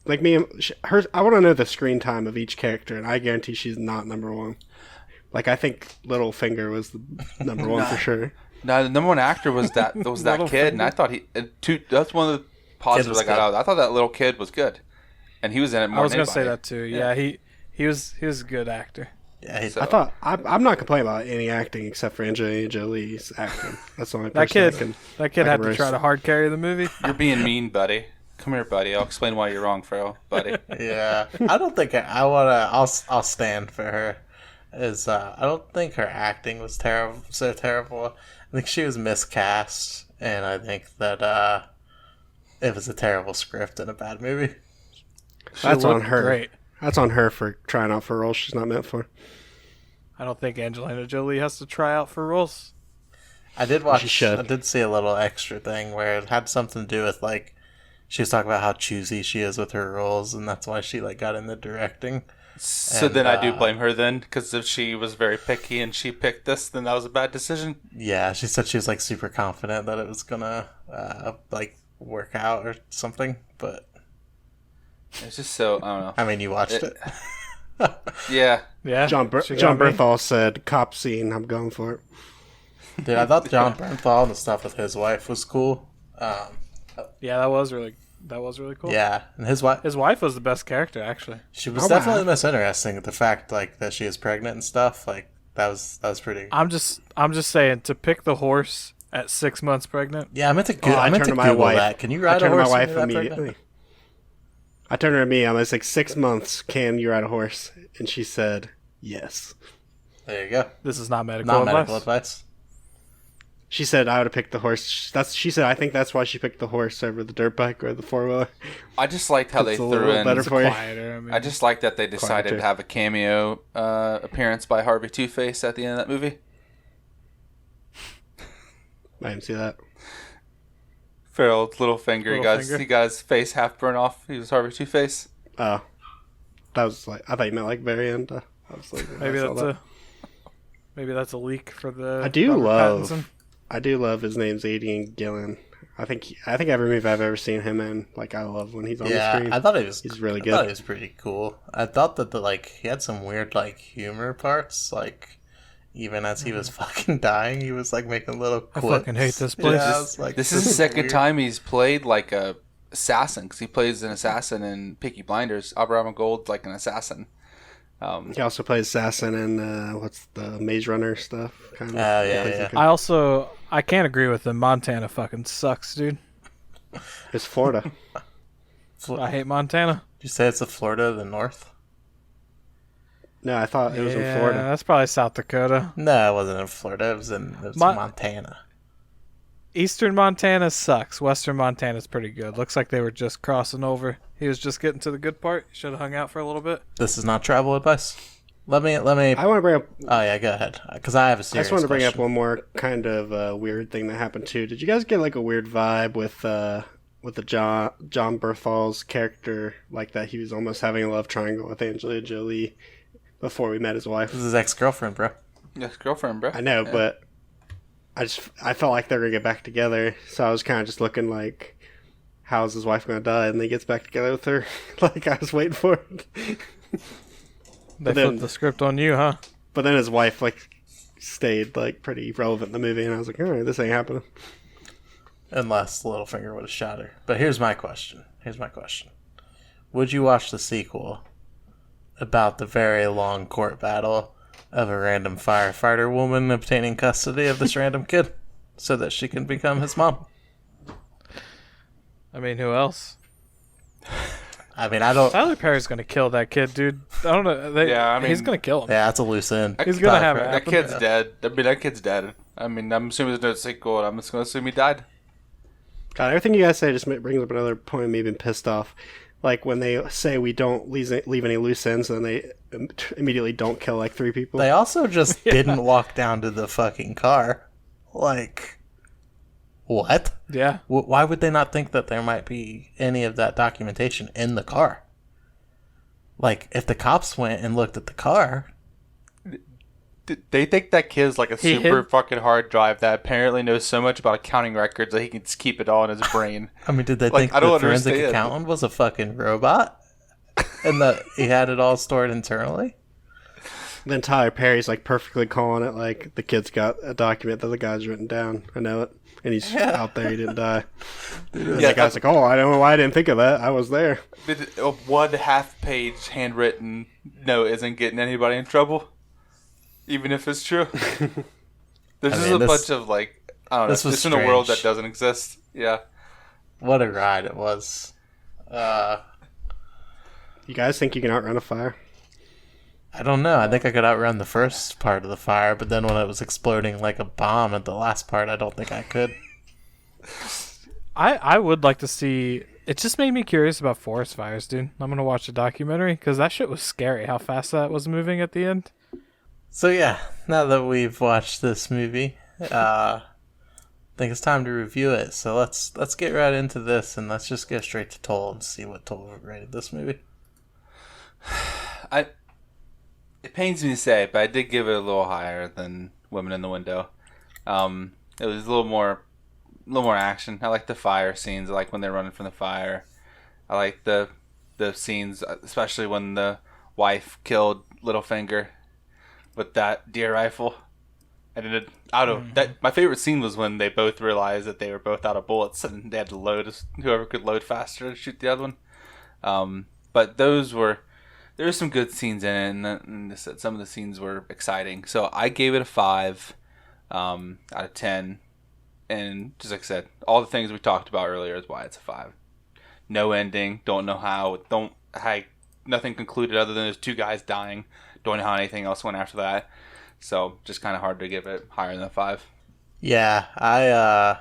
me. Her. I want to know the screen time of each character, and I guarantee she's not number one. Like I think Littlefinger was the number one for sure. No, the number one actor was that kid, and I thought that's one of the positives was I got good. out of it. I thought that little kid was good, and he was in it more I was than going to say anybody. that too. Yeah, he was a good actor. Yeah, he, So- I thought I'm not complaining about any acting except for Angelina Jolie's acting. That's the only That person kid, I can. that kid I had can to try roast. to hard carry the movie. You're being mean, buddy. Come here, buddy. I'll explain why you're wrong, Farrell, buddy. yeah. I don't think I wanna. I'll stand for her. I don't think her acting was terrible. So terrible. I think she was miscast, and I think that it was a terrible script and a bad movie. She That's on looked her. Great. That's on her for trying out for a role she's not meant for. I don't think Angelina Jolie has to try out for roles. I did watch. She should. I did see a little extra thing where it had something to do with like she was talking about how choosy she is with her roles, and that's why she like got into directing. So And, then I do blame her then, because if she was very picky and she picked this, then that was a bad decision. Yeah, she said she was like super confident that it was gonna like work out or something. But It's just so I don't know. I mean, you watched it. Yeah, Yeah, John she got John me. Bernthal said, "Cop scene. I'm going for it." Dude, I thought John Bernthal and the stuff with his wife was cool. Yeah, that was really cool. Yeah, and his wife, His wife was the best character, actually. she was Oh, definitely wow. the most interesting. The fact like that she is pregnant and stuff, like that was pretty. I'm just saying, to pick the horse at 6 months pregnant. Yeah, I meant to. I I meant turned to to my Google wife. that. Can you I ride a turned to horse? my when wife you're that pregnant? immediately. I turned to her and me. I was like, 6 months. Can you ride a horse? And she said, yes. There you go. This is not medical Not advice. medical advice. She said I would have picked the horse. She said I think that's why she picked the horse over the dirt bike or the 4-wheeler. I just liked how they It's a threw little in. better for you. Quieter. I mean, I just like that they decided Quieter. to have a cameo appearance by Harvey Two-Face at the end of that movie. I didn't see that. Farrell's little finger. Littlefinger. He got his face half burned off. He was Harvey Two-Face. Oh, that was like I thought you meant like very end. I was like, maybe I saw that. maybe that's a leak for the. I do Robert love. Pattinson. I do love his name's Aidan Gillen. I think every movie I've ever seen him in, like I love when he's on the Yeah, screen. I thought it was. He's really I thought good. it was pretty cool. I thought that he had some weird humor parts. Even as he was fucking dying, he was making little I quips. fucking hate this place. Yeah, I was like, This is the second weird. time he's played like a assassin, because he plays an assassin in Peaky Blinders. Abraham Gold's like an assassin. He also plays assassin in what's the Maze Runner stuff? Kind of. Oh, yeah. I can't agree with him. Montana fucking sucks, dude. It's Florida. I hate Montana. Did you say it's the Florida of the North? No, I thought it was in Florida. That's probably South Dakota. No, it wasn't in Florida. It was in Montana. Eastern Montana sucks. Western Montana's pretty good. Looks like they were just crossing over. He was just getting to the good part. Should have hung out for a little bit. This is not travel advice. Let me. I want to bring up. Oh yeah, go ahead. Because I have a I serious just want to bring up question. one more kind of weird thing that happened too. Did you guys get like a weird vibe with the John Berthal's character, like that he was almost having a love triangle with Angelina Jolie before we met his wife? This is his ex-girlfriend, bro. Yes, girlfriend, bro. I know, Yeah. but I felt like they were gonna get back together, so I was kind of just looking like, how's his wife gonna die? And he gets back together with her. Like I was waiting for it. They then- flipped the script on you, huh? But then his wife stayed pretty relevant in the movie, and I was like, all right, this ain't happening. Unless Littlefinger would have shot her. But here's my question. Would you watch the sequel about the very long court battle of a random firefighter woman obtaining custody of this random kid so that she can become his mom? I mean, who else? I mean, I don't. Tyler Perry's gonna kill that kid, dude. I don't know. Yeah, I mean- he's gonna kill him. Yeah, that's a loose end. He's gonna have it. That happen. kid's dead. I mean, that kid's dead. I mean, I'm assuming there's no sequel, and I'm just going to assume he died. God, everything you guys say just brings up another point of me being pissed off. Like when they say we don't leave any loose ends, and then they immediately don't kill 3 people. They also just didn't walk down to the fucking car. What? Yeah. Why would they not think that there might be any of that documentation in the car? If the cops went and looked at the car, They think that kid's like a He super hid- fucking hard drive that apparently knows so much about accounting records that he can just keep it all in his brain. I mean, did they Like, think I don't the forensic understand. accountant was a fucking robot? And that he had it all stored internally? Then Tyler Perry's perfectly calling it like the kid's got a document that the guy's written down. I know it, and he's out there. He didn't die. And Yeah, the guy's like, "Oh, I don't know why I didn't think of that. I was there." A 1/2-page handwritten note isn't getting anybody in trouble, even if it's true. There's just a bunch of I don't know. this was It's in a world that strange. doesn't exist. Yeah. What a ride it was. You guys think you can outrun a fire? I don't know. I think I could outrun the first part of the fire, but then when it was exploding like a bomb at the last part, I don't think I could. I would like to see. It just made me curious about forest fires, dude. I'm gonna watch a documentary because that shit was scary. How fast that was moving at the end. So yeah, now that we've watched this movie, I think it's time to review it. So let's get right into this, and let's just go straight to Toll and see what Toll rated this movie. It pains me to say, but I did give it a little higher than Women in the Window. It was a little more action. I like the fire scenes. I like when they're running from the fire. I like the scenes, especially when the wife killed Littlefinger with that deer rifle. And my favorite scene was when they both realized that they were both out of bullets and they had to load whoever could load faster to shoot the other one. But there were some good scenes in it, and some of the scenes were exciting. So I gave it a 5 out of 10. And just like I said, all the things we talked about earlier is why it's a 5. No ending, don't know how, nothing concluded other than there's 2 guys dying. Don't know how anything else went after that. So just kind of hard to give it higher than a 5. Yeah,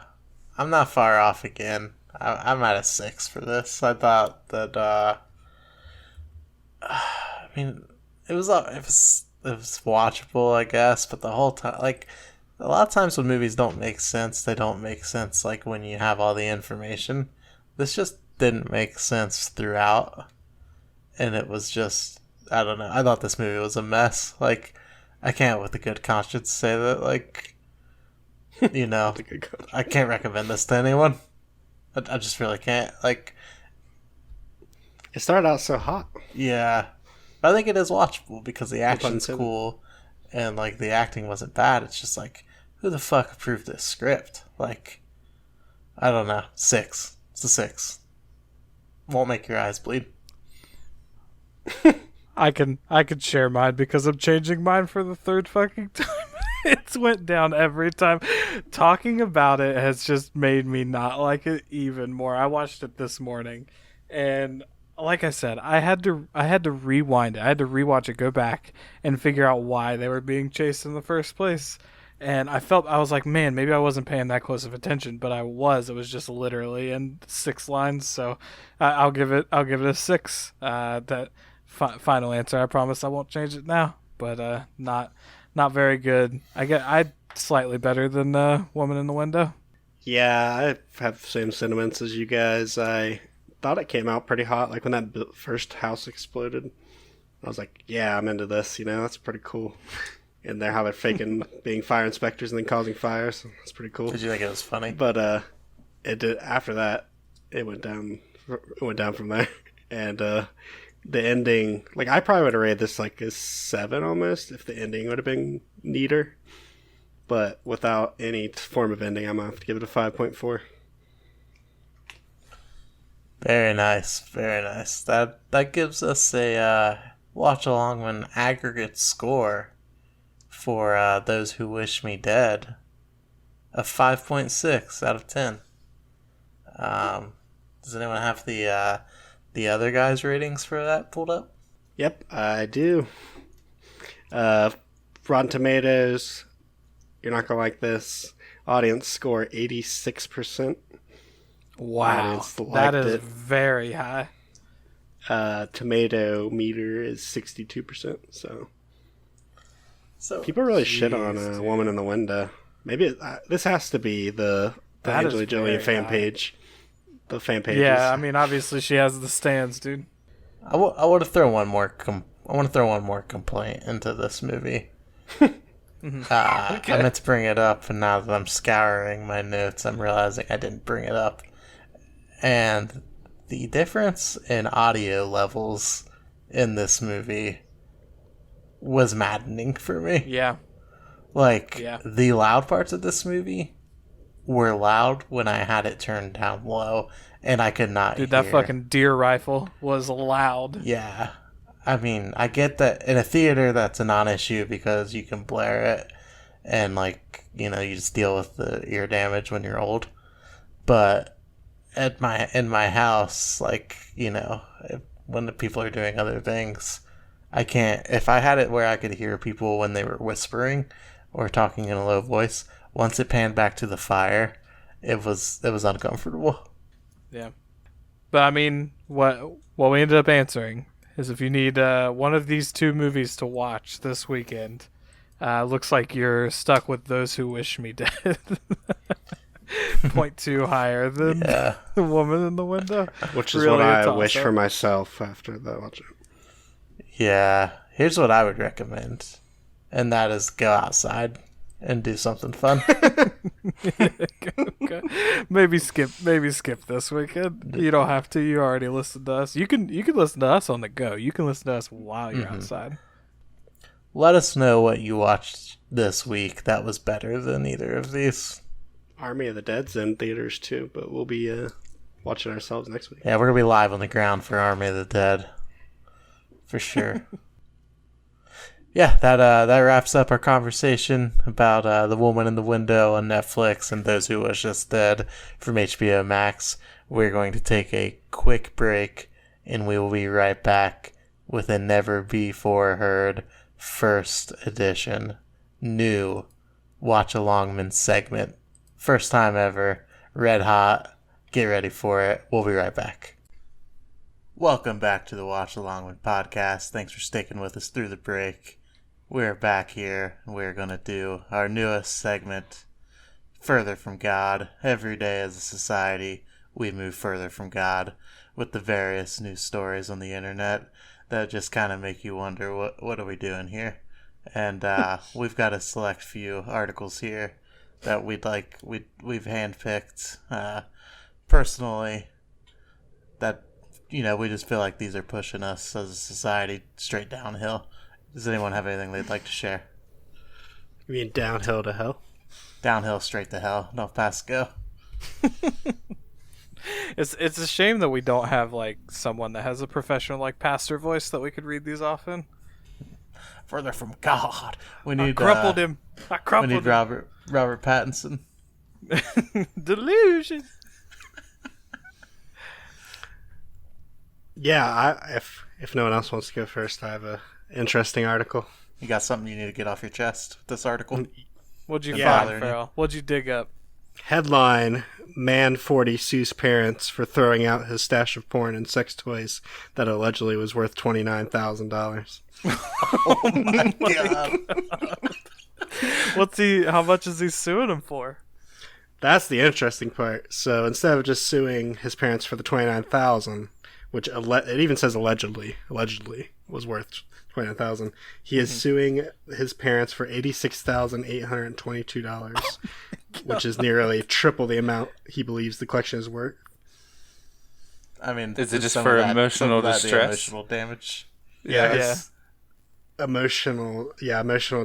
I'm not far off again. I'm at a 6 for this. I thought that I mean, it was watchable, I guess, but the whole time, like, a lot of times when movies don't make sense, they don't make sense like when you have all the information. This just didn't make sense throughout, and it was just, I don't know. I thought this movie was a mess. Like, I can't with a good conscience say that, like, you know, I can't recommend this to anyone. I just really can't. Like, It started out so hot. yeah. I think it is watchable because the action's intended. cool and, like, the acting wasn't bad. It's just like, who the fuck approved this script? Like, I don't know. 6. It's a 6. Won't make your eyes bleed. I could share mine because I'm changing mine for the third fucking time. It's went down every time. Talking about it has just made me not like it even more. I watched it this morning, and like I said, I had to rewind it. I had to rewatch it, go back, and figure out why they were being chased in the first place. And I was like, man, maybe I wasn't paying that close of attention, but I was. It was just literally in 6 lines, so I'll give it a 6. That final answer. I promise I won't change it now, but not very good. I slightly better than Woman in the Window. Yeah, I have the same sentiments as you guys. I thought it came out pretty hot, like when that first house exploded. I was like, yeah, I'm into this, that's pretty cool. And they're how they're faking being fire inspectors and then causing fires. So that's pretty cool. Did you think it was funny? But it did after that. It went down. It went down from there, and the ending. Like I probably would have rated this like a 7 almost if the ending would have been neater. But without any form of ending, I'm gonna have to give it a 5.4. Very nice. Very nice. That gives us a watch along an aggregate score for Those Who Wish Me Dead of 5.6 out of 10. Does anyone have the other guys' ratings for that pulled up? Yep, I do. Rotten Tomatoes. You're not gonna like this. Audience score 86%. Wow, Audience liked that is it. very high. Tomato meter is 62%. So people really shit on Jeez, Woman in the Window. Maybe this has to be the That is Angelina Jolie very fan high. page. The fan page. Yeah, I mean, obviously she has the stands, dude. I want to throw one more. I want to throw one more complaint into this movie. I meant to bring it up, and now that I'm scouring my notes, I'm realizing I didn't bring it up. And the difference in audio levels in this movie was maddening for me. Yeah. Like, Yeah. the loud parts of this movie were loud when I had it turned down low, and I could not Dude, hear. that fucking deer rifle was loud. Yeah. I mean, I get that in a theater that's a non-issue because you can blare it and, like, you just deal with the ear damage when you're old. But in my house, like, when the people are doing other things, I can't. If I had it where I could hear people when they were whispering or talking in a low voice, once it panned back to the fire, it was uncomfortable. Yeah. But I mean, what we ended up answering is if you need one of these two movies to watch this weekend, looks like you're stuck with Those Who Wish Me Dead. 0.2 higher than Yeah. The Woman in the Window. Which is Really what a I toss-up. wish for myself after that watch. Yeah. Here's what I would recommend, and that is go outside and do something fun. Okay. Maybe skip this weekend. You don't have to. You already listened to us. You can listen to us on the go. You can listen to us while you're outside. Let us know what you watched this week that was better than either of these. Army of the Dead's in theaters too, but we'll be watching ourselves next week. Yeah, we're gonna be live on the ground for Army of the Dead, for sure. Yeah, that wraps up our conversation about The Woman in the Window on Netflix and Those Who Wish Us Dead from HBO Max. We're going to take a quick break, and we will be right back with a never before heard first edition new Watch Alongman segment. First time ever. Red hot. Get ready for it. We'll be right back. Welcome back to the Watch Alongman podcast. Thanks for sticking with us through the break. We're back here, and we're going to do our newest segment, Further from God. Every day as a society, we move further from God with the various news stories on the internet that just kind of make you wonder, what are we doing here? And we've got a select few articles here that we've handpicked personally, that we just feel like these are pushing us as a society straight downhill. Does anyone have anything they'd like to share? You mean downhill to hell? Downhill straight to hell. No pass go. It's a shame that we don't have like someone that has a professional like pastor voice that we could read these off in. Further from God. We need I crumpled him. We need Robert Pattinson. Delusion. Yeah, if no one else wants to go first, I have a interesting article. You got something you need to get off your chest with this article? What'd you Yeah. find, Farrell? What'd you dig up? Headline: Man 40 sues parents for throwing out his stash of porn and sex toys that allegedly was worth $29,000. Oh my God. How much is he suing him for? That's the interesting part. So instead of just suing his parents for the $29,000, which it even says allegedly was worth $29,000, he is suing his parents for $86,822, which is nearly triple the amount he believes the collection is worth. I mean, Is it just some for of that- emotional some of that the distress? emotional damage. It's emotional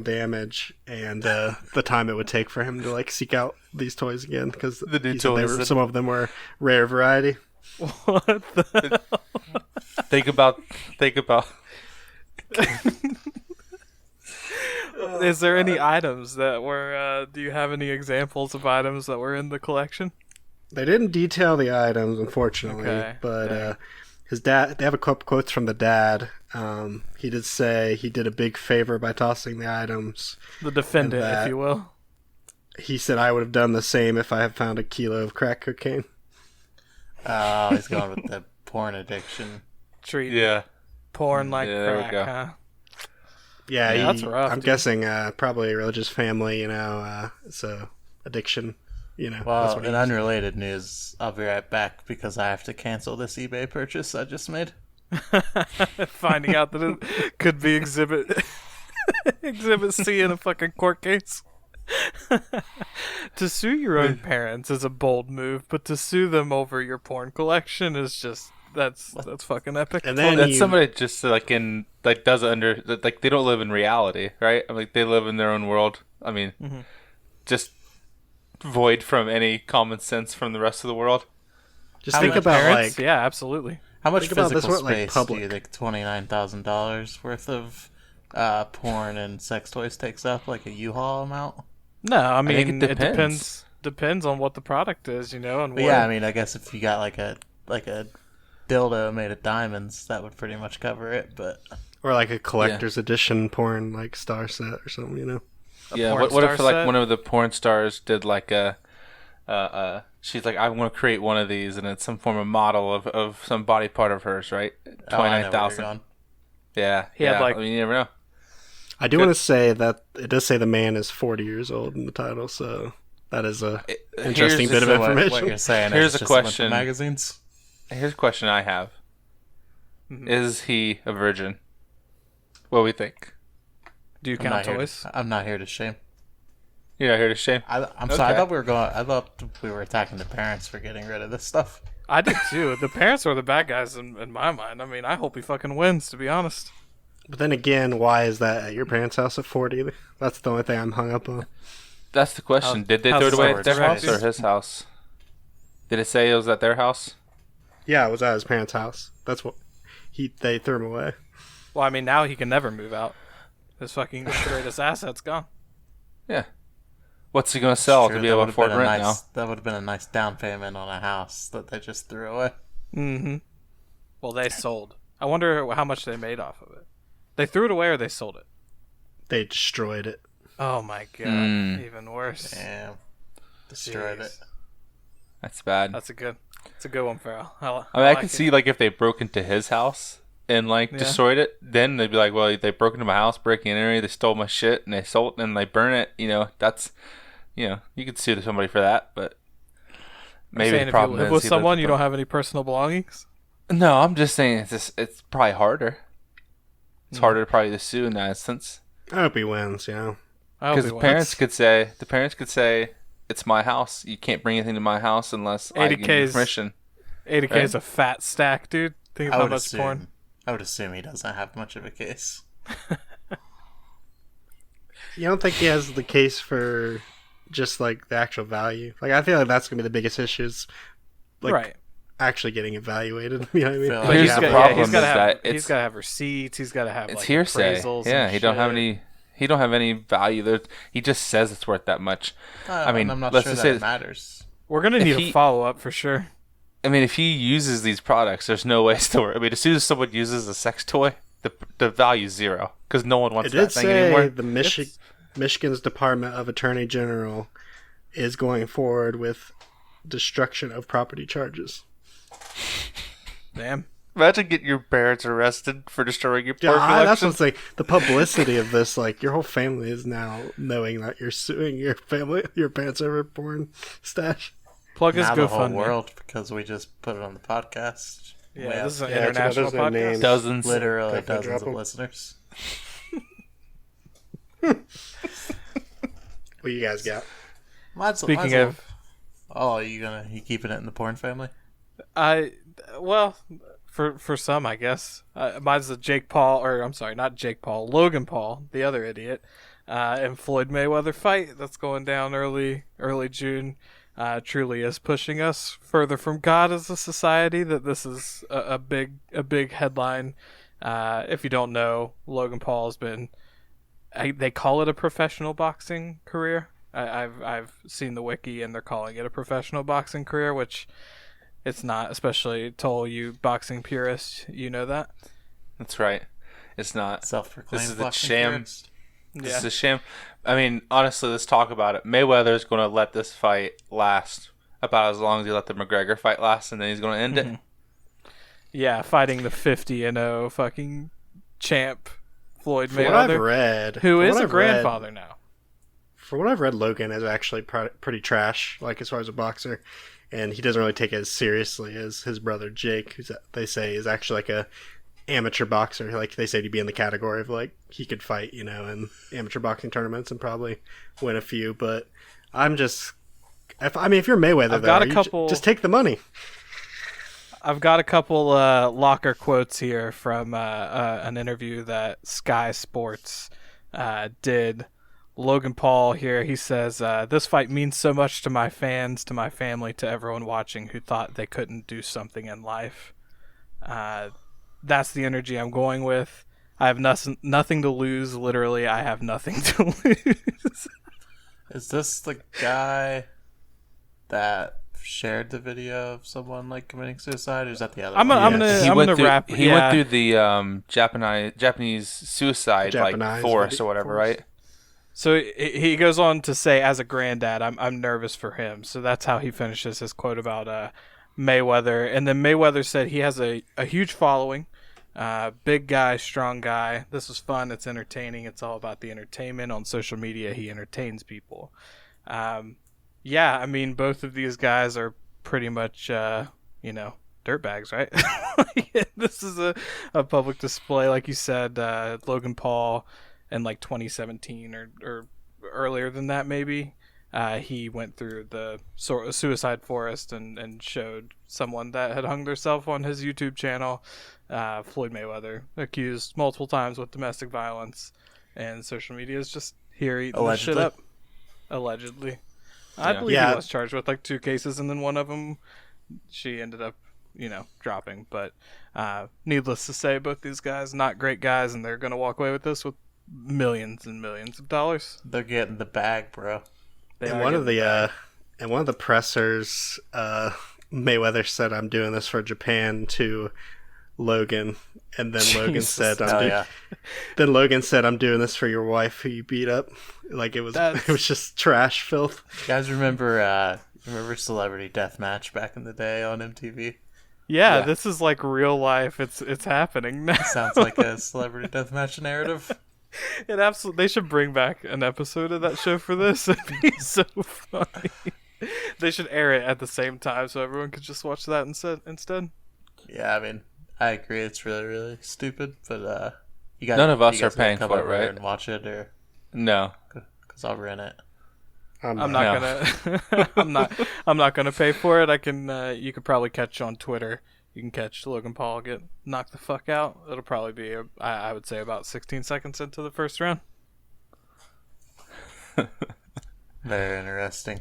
damage, and the time it would take for him to like seek out these toys again, because The new toys. some of them were rare variety. What the hell? Think about. Is there any items that were, do you have any examples of items that were in the collection? They didn't detail the items, unfortunately, Okay, but dang. his dad. They have a couple quotes from the dad. He did say he did a big favor by tossing the items. The defendant, And that- if you will. He said, "I would have done the same if I had found a kilo of crack cocaine." Oh, he's going with the porn addiction. Treat Yeah. porn like Yeah, there we crack, go. huh? Yeah, Yeah, that's rough, I'm dude. guessing probably a religious family. So addiction. That's Well, what in unrelated news, I'll be right back because I have to cancel this eBay purchase I just made. Finding out that it could be Exhibit C in a fucking court case. To sue your own parents is a bold move, but to sue them over your porn collection is just that's fucking epic. And then That's somebody just does it under they don't live in reality, right? I mean, they live in their own world. I mean, just void from any common sense from the rest of the world. just How think much about Parents? like Yeah, absolutely. How much Think about this physical one, like, space do public. you think $29,000 worth of porn and sex toys takes up? Like a U-Haul amount? No, I think mean it it depends. depends on what the product is, and But what, yeah, I mean, I guess if you got like a dildo made of diamonds, that would pretty much cover it. But or like a collector's edition porn like star set or something. Yeah. porn What if star like set? one of the porn stars did like she's like, I want to create one of these, and it's some form of model of some body part of hers, right? oh, I know where you're 29,000. going. Yeah. He had, yeah. like- I mean, you never know. I do want to say that it does say the man is 40 years old in the title, so that is a interesting bit of So what information. you're saying Here's is a just bunch of question. magazines? Here's a question I have: Mhm. Is he a virgin? What do we think? do you I'm not count here toys? I'm not here to shame. You're not here to shame. I'm sorry. I Okay. thought we were attacking the parents for getting rid of this stuff. I did too. The parents are the bad guys in my mind. I mean, I hope he fucking wins, to be honest. But then again, why is that at your parents' house at 40? That's the only thing I'm hung up on. That's the question. How- Did they how's throw it the away sword at their house space? or his house? Did it say it was at their house? Yeah, it was at his parents' house. That's what they threw him away. Well, I mean, now he can never move out. His fucking greatest asset's gone. Yeah. What's he gonna sell Sure, to be that able to would've been afford a rent nice, That would have been a nice down payment on a house that they just threw away. Mm-hmm. Well, they sold. I wonder how much they made off of it. They threw it away or they sold it. They destroyed it. Oh my god, even worse. Damn. Destroyed Jeez. it. That's bad. That's a good one, Farrell. I mean, I like can it. see like if they broke into his house and like Yeah. destroyed it, then they'd be like, well, they broke into my house, breaking and entering, they stole my shit, and they sold and they burn it. You know, that's, you know, you could sue somebody for that, but maybe Saying the if problem you live is with he someone, lives you don't have any personal belongings. No, I'm just saying it's probably harder. It's harder probably to sue in that instance. I hope he wins, you know. I hope Because he the wins. parents could say, it's my house. You can't bring anything to my house unless I give you 80K's permission. 80K Right? is a fat stack, dude. Think of I how would much assume. porn. I would assume he doesn't have much of a case. You don't think he has the case for just like the actual value? Like, I feel like that's gonna be the biggest issues, like Right. actually getting evaluated. You know what I mean? Feel Like, like Here's yeah, the but- problem he's gotta is have, that he's it's- got to have receipts. He's got to have It's like hearsay. appraisals Yeah, and he don't have shit. any. He don't have any value. He just says it's worth that much. I mean, I'm not let's sure just that say it matters. We're gonna if need he- a follow up for sure. I mean, if he uses these products, there's no way to work. I mean, as soon as someone uses a sex toy, the value's zero because no one It wants did that thing say anymore. the Michigan's Department of Attorney General is going forward with destruction of property charges. Damn. Imagine getting your parents arrested for destroying your Yeah, pork that's collection. what's like the publicity of this. Like your whole family is now knowing that you're suing your family, your parents over porn stash. Plug his Now the whole GoFundMe. world, because we just put it on the podcast. Yeah, We have this is an Yeah, it's international there's no podcast. names. Dozens. literally Definitely dozens drop of 'em. listeners. What you guys got? Speaking of, oh, you keeping it in the porn family? well, for some, I guess. Mine's the Jake Paul, or I'm sorry, not Jake Paul, Logan Paul, the other idiot, and Floyd Mayweather fight that's going down early June. Truly is pushing us further from God as a society. That this is a big headline. If you don't know, Logan Paul has been. They call it a professional boxing career. I've seen the wiki and they're calling it a professional boxing career, which it's not. Especially to all you boxing purists, you know that. That's right. It's not. Self-proclaimed. This is a boxing sham. purist. This is a sham. I mean, honestly, let's talk about it. Mayweather's going to let this fight last about as long as he let the McGregor fight last, and then he's going to end it. Yeah, fighting the 50-0 fucking champ Floyd For what I've Mayweather, read, who for is what a I've read- grandfather now. For what I've read, Logan is actually pretty trash, like as far as a boxer, and he doesn't really take it as seriously as his brother Jake, who they say is actually like a amateur boxer. Like they say to be in the category of like he could fight, you know, in amateur boxing tournaments and probably win a few. But I'm just, if you're Mayweather, I've got though, a you couple- just take the money. I've got a couple locker quotes here from an interview that Sky Sports did. Logan Paul here, he says, this fight means so much to my fans, to my family, to everyone watching who thought they couldn't do something in life. That's the energy I'm going with. I have nothing to lose. Literally, I have nothing to lose. Is this the guy that shared the video of someone like committing suicide, or is that the other I'm one? gonna- He I'm went gonna through. wrap- He yeah. went through the Japanese suicide like Japanese force or whatever, force. right? So he goes on to say, as a granddad, I'm nervous for him. So that's how he finishes his quote about Mayweather. And then Mayweather said he has a huge following, big guy, strong guy. This is fun. It's entertaining. It's all about the entertainment. On social media, he entertains people. Yeah, I mean, both of these guys are pretty much, dirtbags, right? This is a public display. Like you said, Logan Paul in like 2017 or earlier than that maybe, he went through the suicide forest and showed someone that had hung themselves on his YouTube channel. Floyd Mayweather accused multiple times with domestic violence, and social media is just here eating this shit Allegedly. up. Allegedly. I Yeah. believe Yeah. he was charged with like 2 cases, and then one of them she ended up dropping. But needless to say, both these guys not great guys, and they're gonna walk away with this with millions and millions of dollars. They're getting the bag, bro. They And are one of getting the and one of the pressers, Mayweather said, "I'm doing this for Japan to Logan, and then Logan Jesus. said, Oh yeah. Then Logan said, "I'm doing this for your wife, who you beat up." Like it was just trash filth. You guys remember Celebrity Deathmatch back in the day on MTV? Yeah, Yeah. this is like real life. It's happening now. Sounds like a Celebrity Deathmatch narrative. It absolutely. They should bring back an episode of that show for this. It'd be so funny. They should air it at the same time so everyone could just watch that instead. Yeah, I mean, I agree. It's really, really stupid, but you guys, None of us you guys are paying gonna come for it, over right? And watch it, or No. because I'll rent it. I'm not gonna. I'm not gonna pay for it. I can. You could probably catch on Twitter. You can catch Logan Paul get knocked the fuck out. It'll probably be, I would say, about 16 seconds into the first round. Very interesting.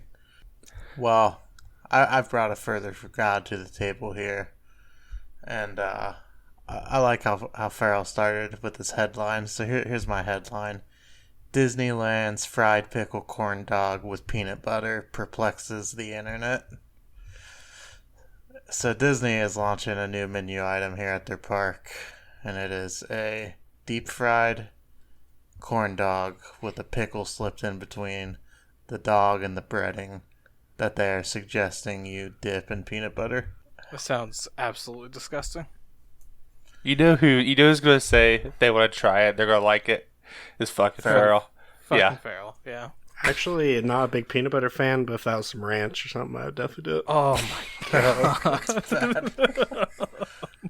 Well, I've brought a further God to the table here, and I like how Farrell started with his headline. So here's my headline: Disneyland's fried pickle corn dog with peanut butter perplexes the internet. So Disney is launching a new menu item here at their park, and it is a deep fried corn dog with a pickle slipped in between the dog and the breading that they are suggesting you dip in peanut butter. That sounds absolutely disgusting. You know who's gonna say they want to try it? They're gonna like it. It's fucking Farrell. Fucking Yeah. Farrell. Yeah. Actually, not a big peanut butter fan, but if that was some ranch or something, I would definitely do it. Oh my god.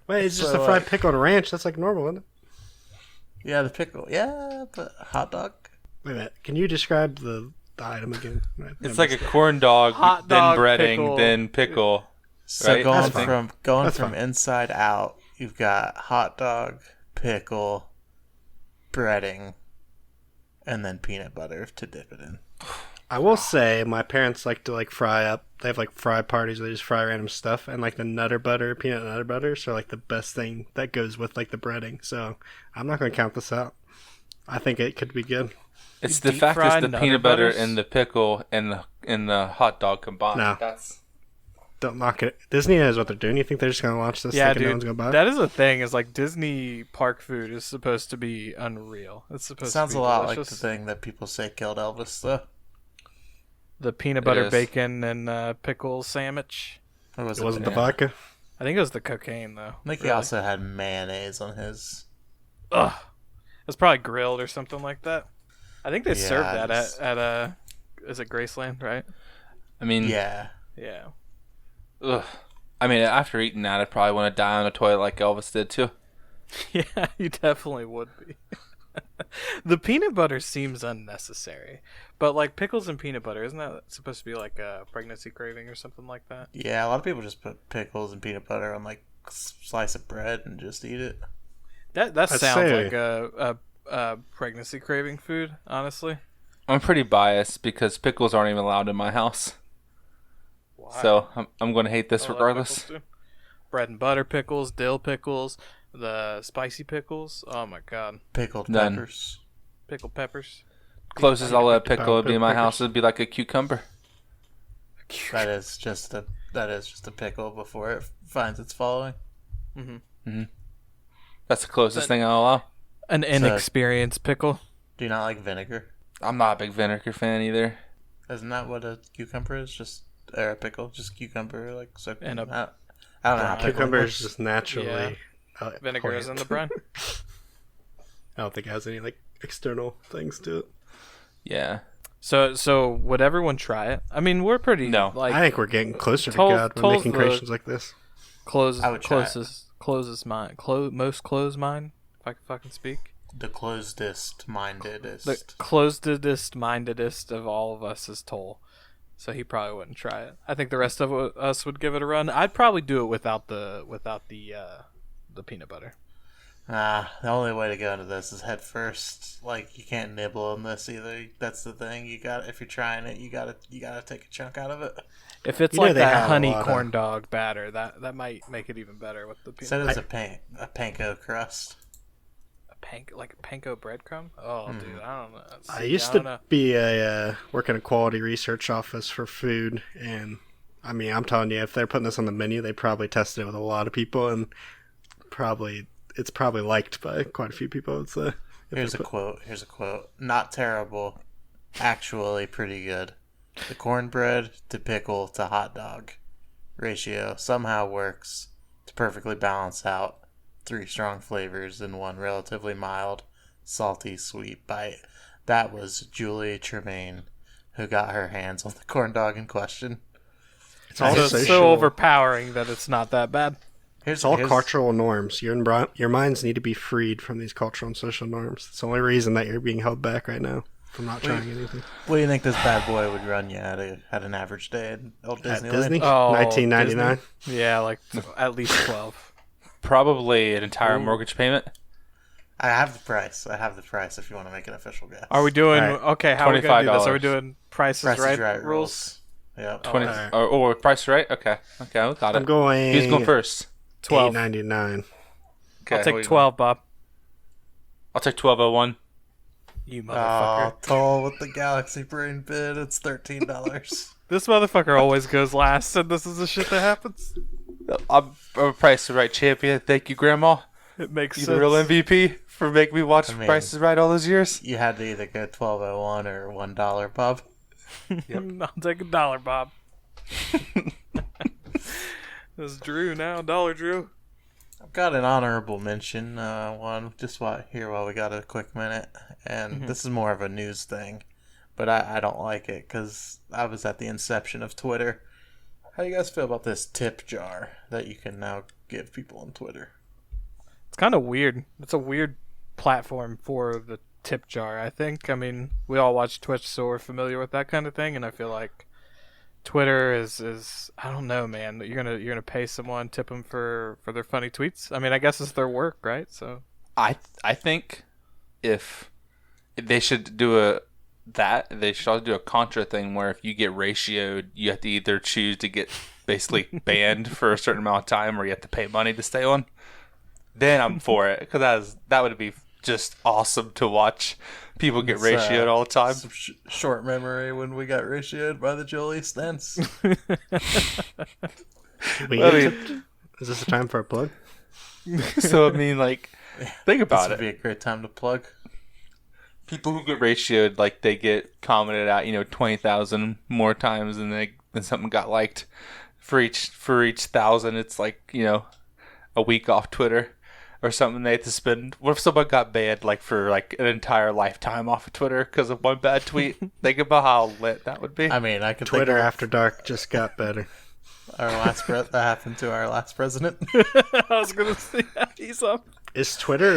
Wait, it's just So, a fried pickle and ranch. That's like normal, isn't it? Yeah, the pickle. Yeah, but hot dog. Wait a minute. Can you describe the item again? It's like a corn dog, Hot then dog, breading, pickle. then pickle. So Right? going That's fine. from That's fine. inside out, you've got hot dog, pickle, breading, and then peanut butter to dip it in. I will say my parents like to fry up. They have fry parties where they just fry random stuff, and the nutter butter, peanut nutter butter, so the best thing that goes with the breading. So I'm not going to count this out. I think it could be good. It's You the fact deep-fry is the Nutter peanut butter Butters? and the pickle and the hot dog combined. No. That's Don't knock it. Disney knows what they're doing. You think they're just going to launch this Yeah, thinking no dude. one's going to buy it? That is a thing. Is Disney park food is supposed to be unreal. It's supposed Sounds to be a lot delicious. like the thing that people say killed Elvis, though. The peanut butter, is. bacon, and pickle sandwich. Or was It wasn't banana? the vodka. I think it was the cocaine though. I think he really. also had mayonnaise on his. Ugh. It's probably grilled or something like that. I think they serve Yeah, that it's- at is it Graceland, right? I mean, Yeah. Yeah. ugh. I mean, after eating that, I'd probably want to die on a toilet like Elvis did too. Yeah, you definitely would be. The peanut butter seems unnecessary, but pickles and peanut butter, isn't that supposed to be a pregnancy craving or something like that? Yeah, a lot of people just put pickles and peanut butter on slice of bread and just eat it. That I'd sounds say- like a pregnancy craving food, honestly. I'm pretty biased because pickles aren't even allowed in my house, Wow. so I'm going to hate this I love regardless. pickles, too. Bread and butter pickles, dill pickles, the spicy pickles. Oh my god, Pickled None. peppers. pickled peppers. Closest I'll let a pickle pickle would be in my peppers. house would be like a cucumber. That is just a pickle before it finds its following. That's the closest But- thing I'll allow. An inexperienced pickle. Do you not like vinegar? I'm not a big vinegar fan either. Isn't that what a cucumber is? Or a pickle, just cucumber, soaked And in. a- I don't know how pickle Cucumber is works. just naturally. Vinegar is in the brine. brine. I don't think it has any external things to it. Yeah. So would everyone try it? I mean, we're pretty No. I think we're getting closer to Told- God when told making the- creations like this. closest I would try it. closest mind, most closed mind. If I can fucking speak. The closedest mindedest. The closedest mindedest of all of us is Toll, so he probably wouldn't try it. I think the rest of us would give it a run. I'd probably do it without the peanut butter. The only way to go into this is head first. You can't nibble on this either. That's the thing. If you're trying it, you gotta take a chunk out of it. If it's You know like they that have a honey lot of- corn dog batter, that might make it even better with the peanut. Said it's a panko crust. Like a panko breadcrumb. Oh, dude, I don't know. I See, used don't to know. be work in a quality research office for food, and I mean, I'm telling you, if they're putting this on the menu, they probably tested it with a lot of people, and it's probably liked by quite a few people. I would say. Here's a quote. Not terrible. Actually pretty good. The cornbread to pickle to hot dog ratio somehow works to perfectly balance out 3 strong flavors in one relatively mild, salty, sweet bite. That was Julie Tremaine, who got her hands on the corn dog in question. It's all So it's social. so overpowering that it's not that bad. It's all cultural norms. Your minds need to be freed from these cultural and social norms. It's the only reason that you're being held back right now from not trying anything. What do you think this bad boy would run you at an average day at old At Disneyland? Disney, Oh, 1999. Yeah, like at least 12. Probably an entire mortgage payment. I have the price. If you want to make an official guess. Are we doing All right. okay? How are we gonna do this? Are we $25. doing Price is Price is Right rules? Yeah. 20 Alright. or price right? Okay, we got I'm it. going. Who's going first? 12. $8.99. Okay, I'll what take you 12, Bob. I'll take 1201. You Oh, motherfucker! Toll with the Galaxy Brain bid. It's $13. This motherfucker always goes last, and this is the shit that happens. I'm a Price is Right champion. Thank you, Grandma. It makes You sense. the real MVP for making me watch I mean- Price is Right all those years. You had to either go 1201 or $1, Bob. I'll take $1, Bob. This is Drew now, $1 Drew. I've got an honorable mention. One just while we got a quick minute, and this is more of a news thing, but I don't like it because I was at the inception of Twitter. How do you guys feel about this tip jar that you can now give people on Twitter? It's kind of weird. It's a weird platform for the tip jar, I think. I mean, we all watch Twitch, so we're familiar with that kind of thing, and I feel like Twitter is I don't know, man. You're gonna pay someone, tip them for their funny tweets. I mean, I guess it's their work, right? So I think if they should do they should also do a contra thing where if you get ratioed, you have to either choose to get basically banned for a certain amount of time or you have to pay money to stay on. Then I'm for it because that would be just awesome to watch people get ratioed all the time. Some short memory when we got ratioed by the Jolie Stents. Is this a time for a plug? So I mean, like, think This about would it. be a great time to plug. People who get ratioed, like, they get commented out, 20,000 more times than something got liked. For each 1,000, it's like, a week off Twitter or something they have to spend. What if someone got banned, like, for, like, an entire lifetime off of Twitter because of one bad tweet? Think about how lit that would be. I mean, I could Twitter think After Dark just got better. of that happened to our last president. I was gonna say he's up. Is Twitter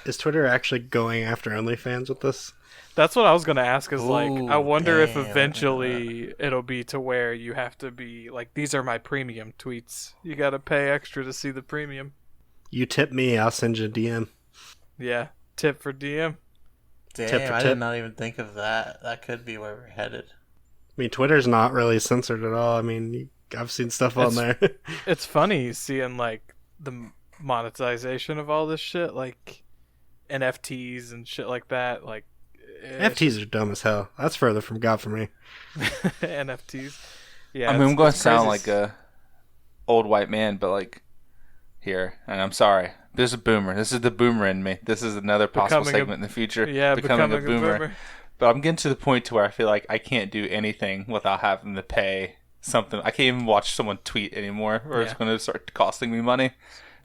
is Twitter actually going after OnlyFans with this? That's what I was gonna ask. Is like, I Ooh, wonder if damn. eventually it'll be to where you have to be like, these are my premium tweets. You gotta pay extra to see the premium. You tip me, I'll send you a DM. Yeah, tip for DM. Damn, Tip for I tip. did not even think of that. That could be where we're headed. I mean, Twitter's not really censored at all. I mean, I've seen stuff on there. It's funny seeing like the monetization of all this shit, like NFTs and shit like that. Like NFTs are dumb as hell. That's further from God for me. NFTs. Yeah, I mean, I'm going to it's sound crazy. like a old white man, but, like, here, and I'm sorry. This is a boomer. This is the boomer in me. This is another possible Becoming a- segment in the future. Yeah, becoming a boomer. But I'm getting to the point to where I feel like I can't do anything without having to pay something. I can't even watch someone tweet anymore, or it's Yeah. going to start costing me money. To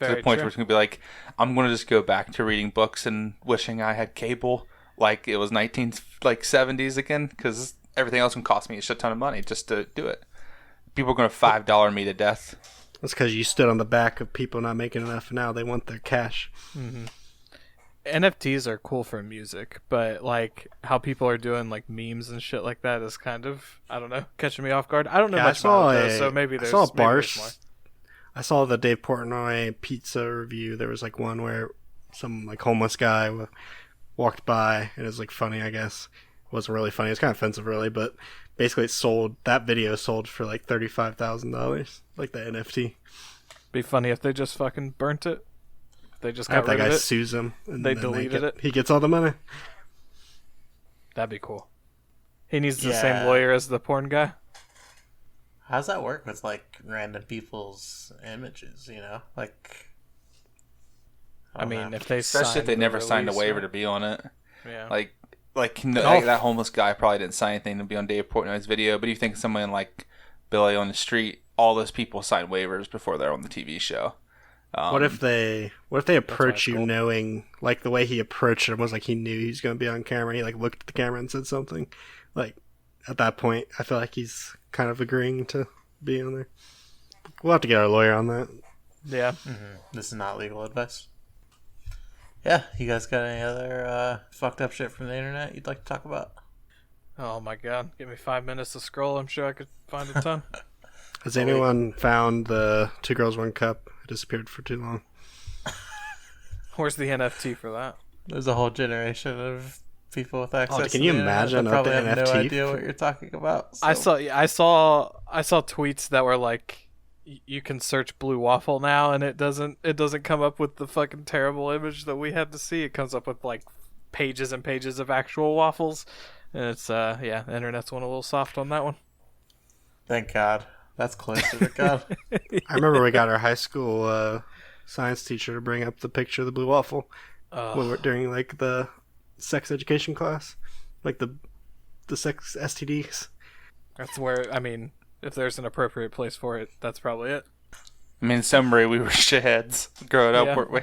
Very the point true. where it's going to be like, I'm going to just go back to reading books and wishing I had cable, like it was 70s again, because everything else can cost me a shit ton of money just to do it. People are going to $5 me to death. That's because you stood on the back of people not making enough, and now they want their cash. NFTs are cool for music, but like how people are doing like memes and shit like that is kind of, I don't know, catching me off guard. I don't know Yeah, I much saw about it though, a- so maybe I there's saw a maybe there's Barce. more. I saw the Dave Portnoy pizza review. There was like one where some like homeless guy walked by, and it was like funny, I guess. It wasn't really funny. It was kind of offensive, really, but basically that video sold for like $35,000, like the NFT. Be funny if they just fucking burnt it. They just I hope got that rid guy of it. sues him. And They then deleted it. He gets all the money. That'd be cool. He needs the Yeah. same lawyer as the porn guy. How's that work with like random people's images? Like I mean, if they especially if they never signed a waiver to be on it. Yeah. Like that homeless guy probably didn't sign anything to be on Dave Portnoy's video. But you think someone like Billy on the street, all those people sign waivers before they're on the TV show. What if they approach you knowing, like, the way he approached him was like he knew he was going to be on camera. He like looked at the camera and said something. Like, at that point, I feel like he's kind of agreeing to be on there. We'll have to get our lawyer on that. Yeah. Mm-hmm. This is not legal advice. Yeah, you guys got any other fucked up shit from the internet you'd like to talk about? Oh my god, give me 5 minutes to scroll. I'm sure I could find a ton. Has anyone found the Two Girls One Cup? It disappeared for too long. Where's the NFT for that? There's a whole generation of people with access. Can to you the internet imagine that what probably the have NFT no idea what you're talking about. So. I saw tweets that were like, you can search blue waffle now, and it doesn't come up with the fucking terrible image that we had to see. It comes up with like pages and pages of actual waffles, and it's the internet's went a little soft on that one. Thank God. That's closer to God. I remember we got our high school science teacher to bring up the picture of the blue waffle during like the sex education class, like the sex STDs. That's where, I mean, if there's an appropriate place for it, that's probably it. I mean, in summary, we were shitheads growing up, weren't we?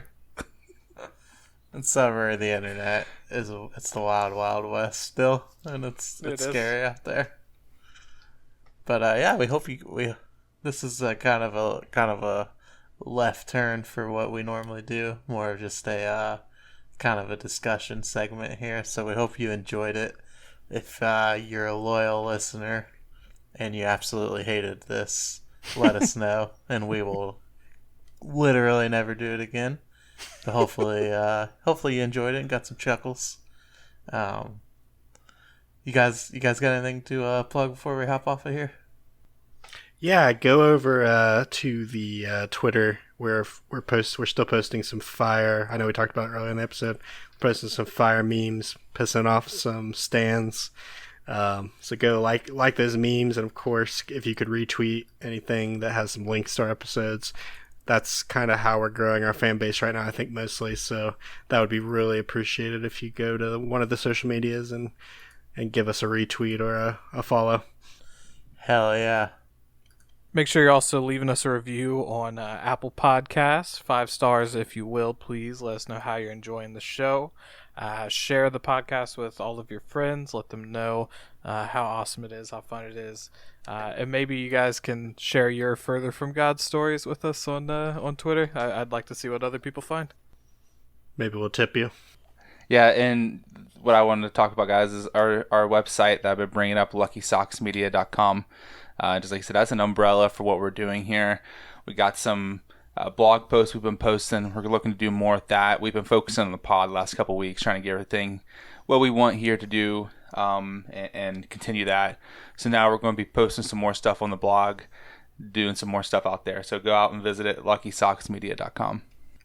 In summary, the internet it's the wild, wild west still, and it's scary out there. But we hope this is kind of a left turn for what we normally do, more of just a kind of a discussion segment here. So we hope you enjoyed it. If you're a loyal listener and you absolutely hated this, let us know, and we will literally never do it again. But hopefully you enjoyed it and got some chuckles. You guys got anything to plug before we hop off of here? Yeah, go over to the Twitter where we're still posting some fire. I know we talked about it earlier in the episode. We're posting some fire memes, pissing off some stands. So go like those memes, and of course, if you could retweet anything that has some links to our episodes. That's kind of how we're growing our fan base right now, I think, mostly. So that would be really appreciated if you go to one of the social medias and give us a retweet or a follow. Hell yeah. Make sure you're also leaving us a review on Apple Podcasts. 5 stars, if you will, please. Let us know how you're enjoying the show. Share the podcast with all of your friends. Let them know how awesome it is, how fun it is. And maybe you guys can share your Further From God stories with us on Twitter. I'd like to see what other people find. Maybe we'll tip you. Yeah, and what I wanted to talk about, guys, is our website that I've been bringing up, luckysocksmedia.com. Just like I said, that's an umbrella for what we're doing here. We got some blog posts we've been posting. We're looking to do more with that. We've been focusing on the pod the last couple of weeks, trying to get everything what we want here to do and continue that. So now we're going to be posting some more stuff on the blog, doing some more stuff out there. So go out and visit it, luckysocksmedia.com.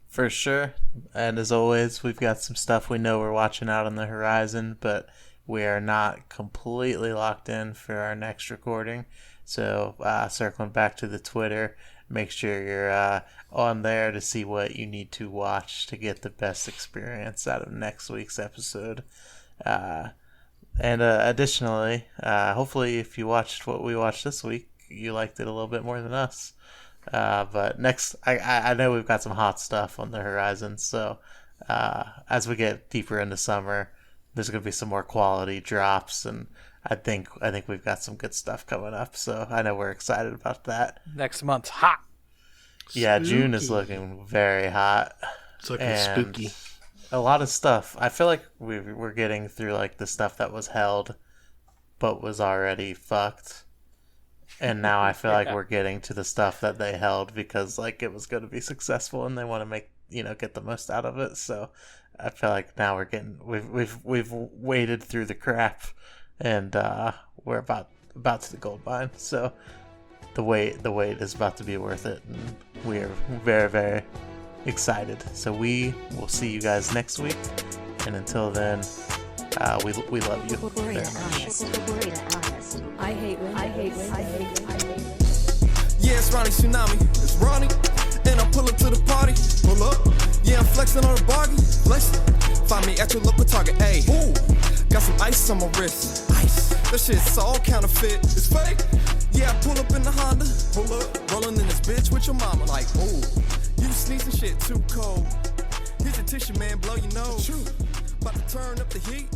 For sure. And as always, we've got some stuff we know we're watching out on the horizon, but we are not completely locked in for our next recording. So circling back to the Twitter, make sure you're on there to see what you need to watch to get the best experience out of next week's episode. And additionally, hopefully if you watched what we watched this week, you liked it a little bit more than us. But next, I know we've got some hot stuff on the horizon. So as we get deeper into summer, there's going to be some more quality drops, and I think we've got some good stuff coming up. So I know we're excited about that. Next month's hot. Yeah, Spooky. June is looking very hot. It's looking and spooky. A lot of stuff. I feel like we're getting through like the stuff that was held, but was already fucked. And now I feel like we're getting to the stuff that they held because like it was going to be successful and they want to make get the most out of it. So I feel like now we've waded through the crap, and we're about to the gold mine. So the wait is about to be worth it, and we are very, very excited. So we will see you guys next week, and until then, we love you very much. I hate women. Yeah, it's Ronnie Tsunami. It's Ronnie, and I'm pulling to the party. Pull up. Yeah, I'm flexing on a bargain. Flexing. Find me at your local Target. Ayy, ooh, got some ice on my wrist. Ice. That shit's all counterfeit. It's fake. Yeah, I pull up in the Honda. Pull up, rolling in this bitch with your mama. Like, ooh, you sneezing shit too cold. Here's a tissue, man, blow your nose. About to turn up the heat.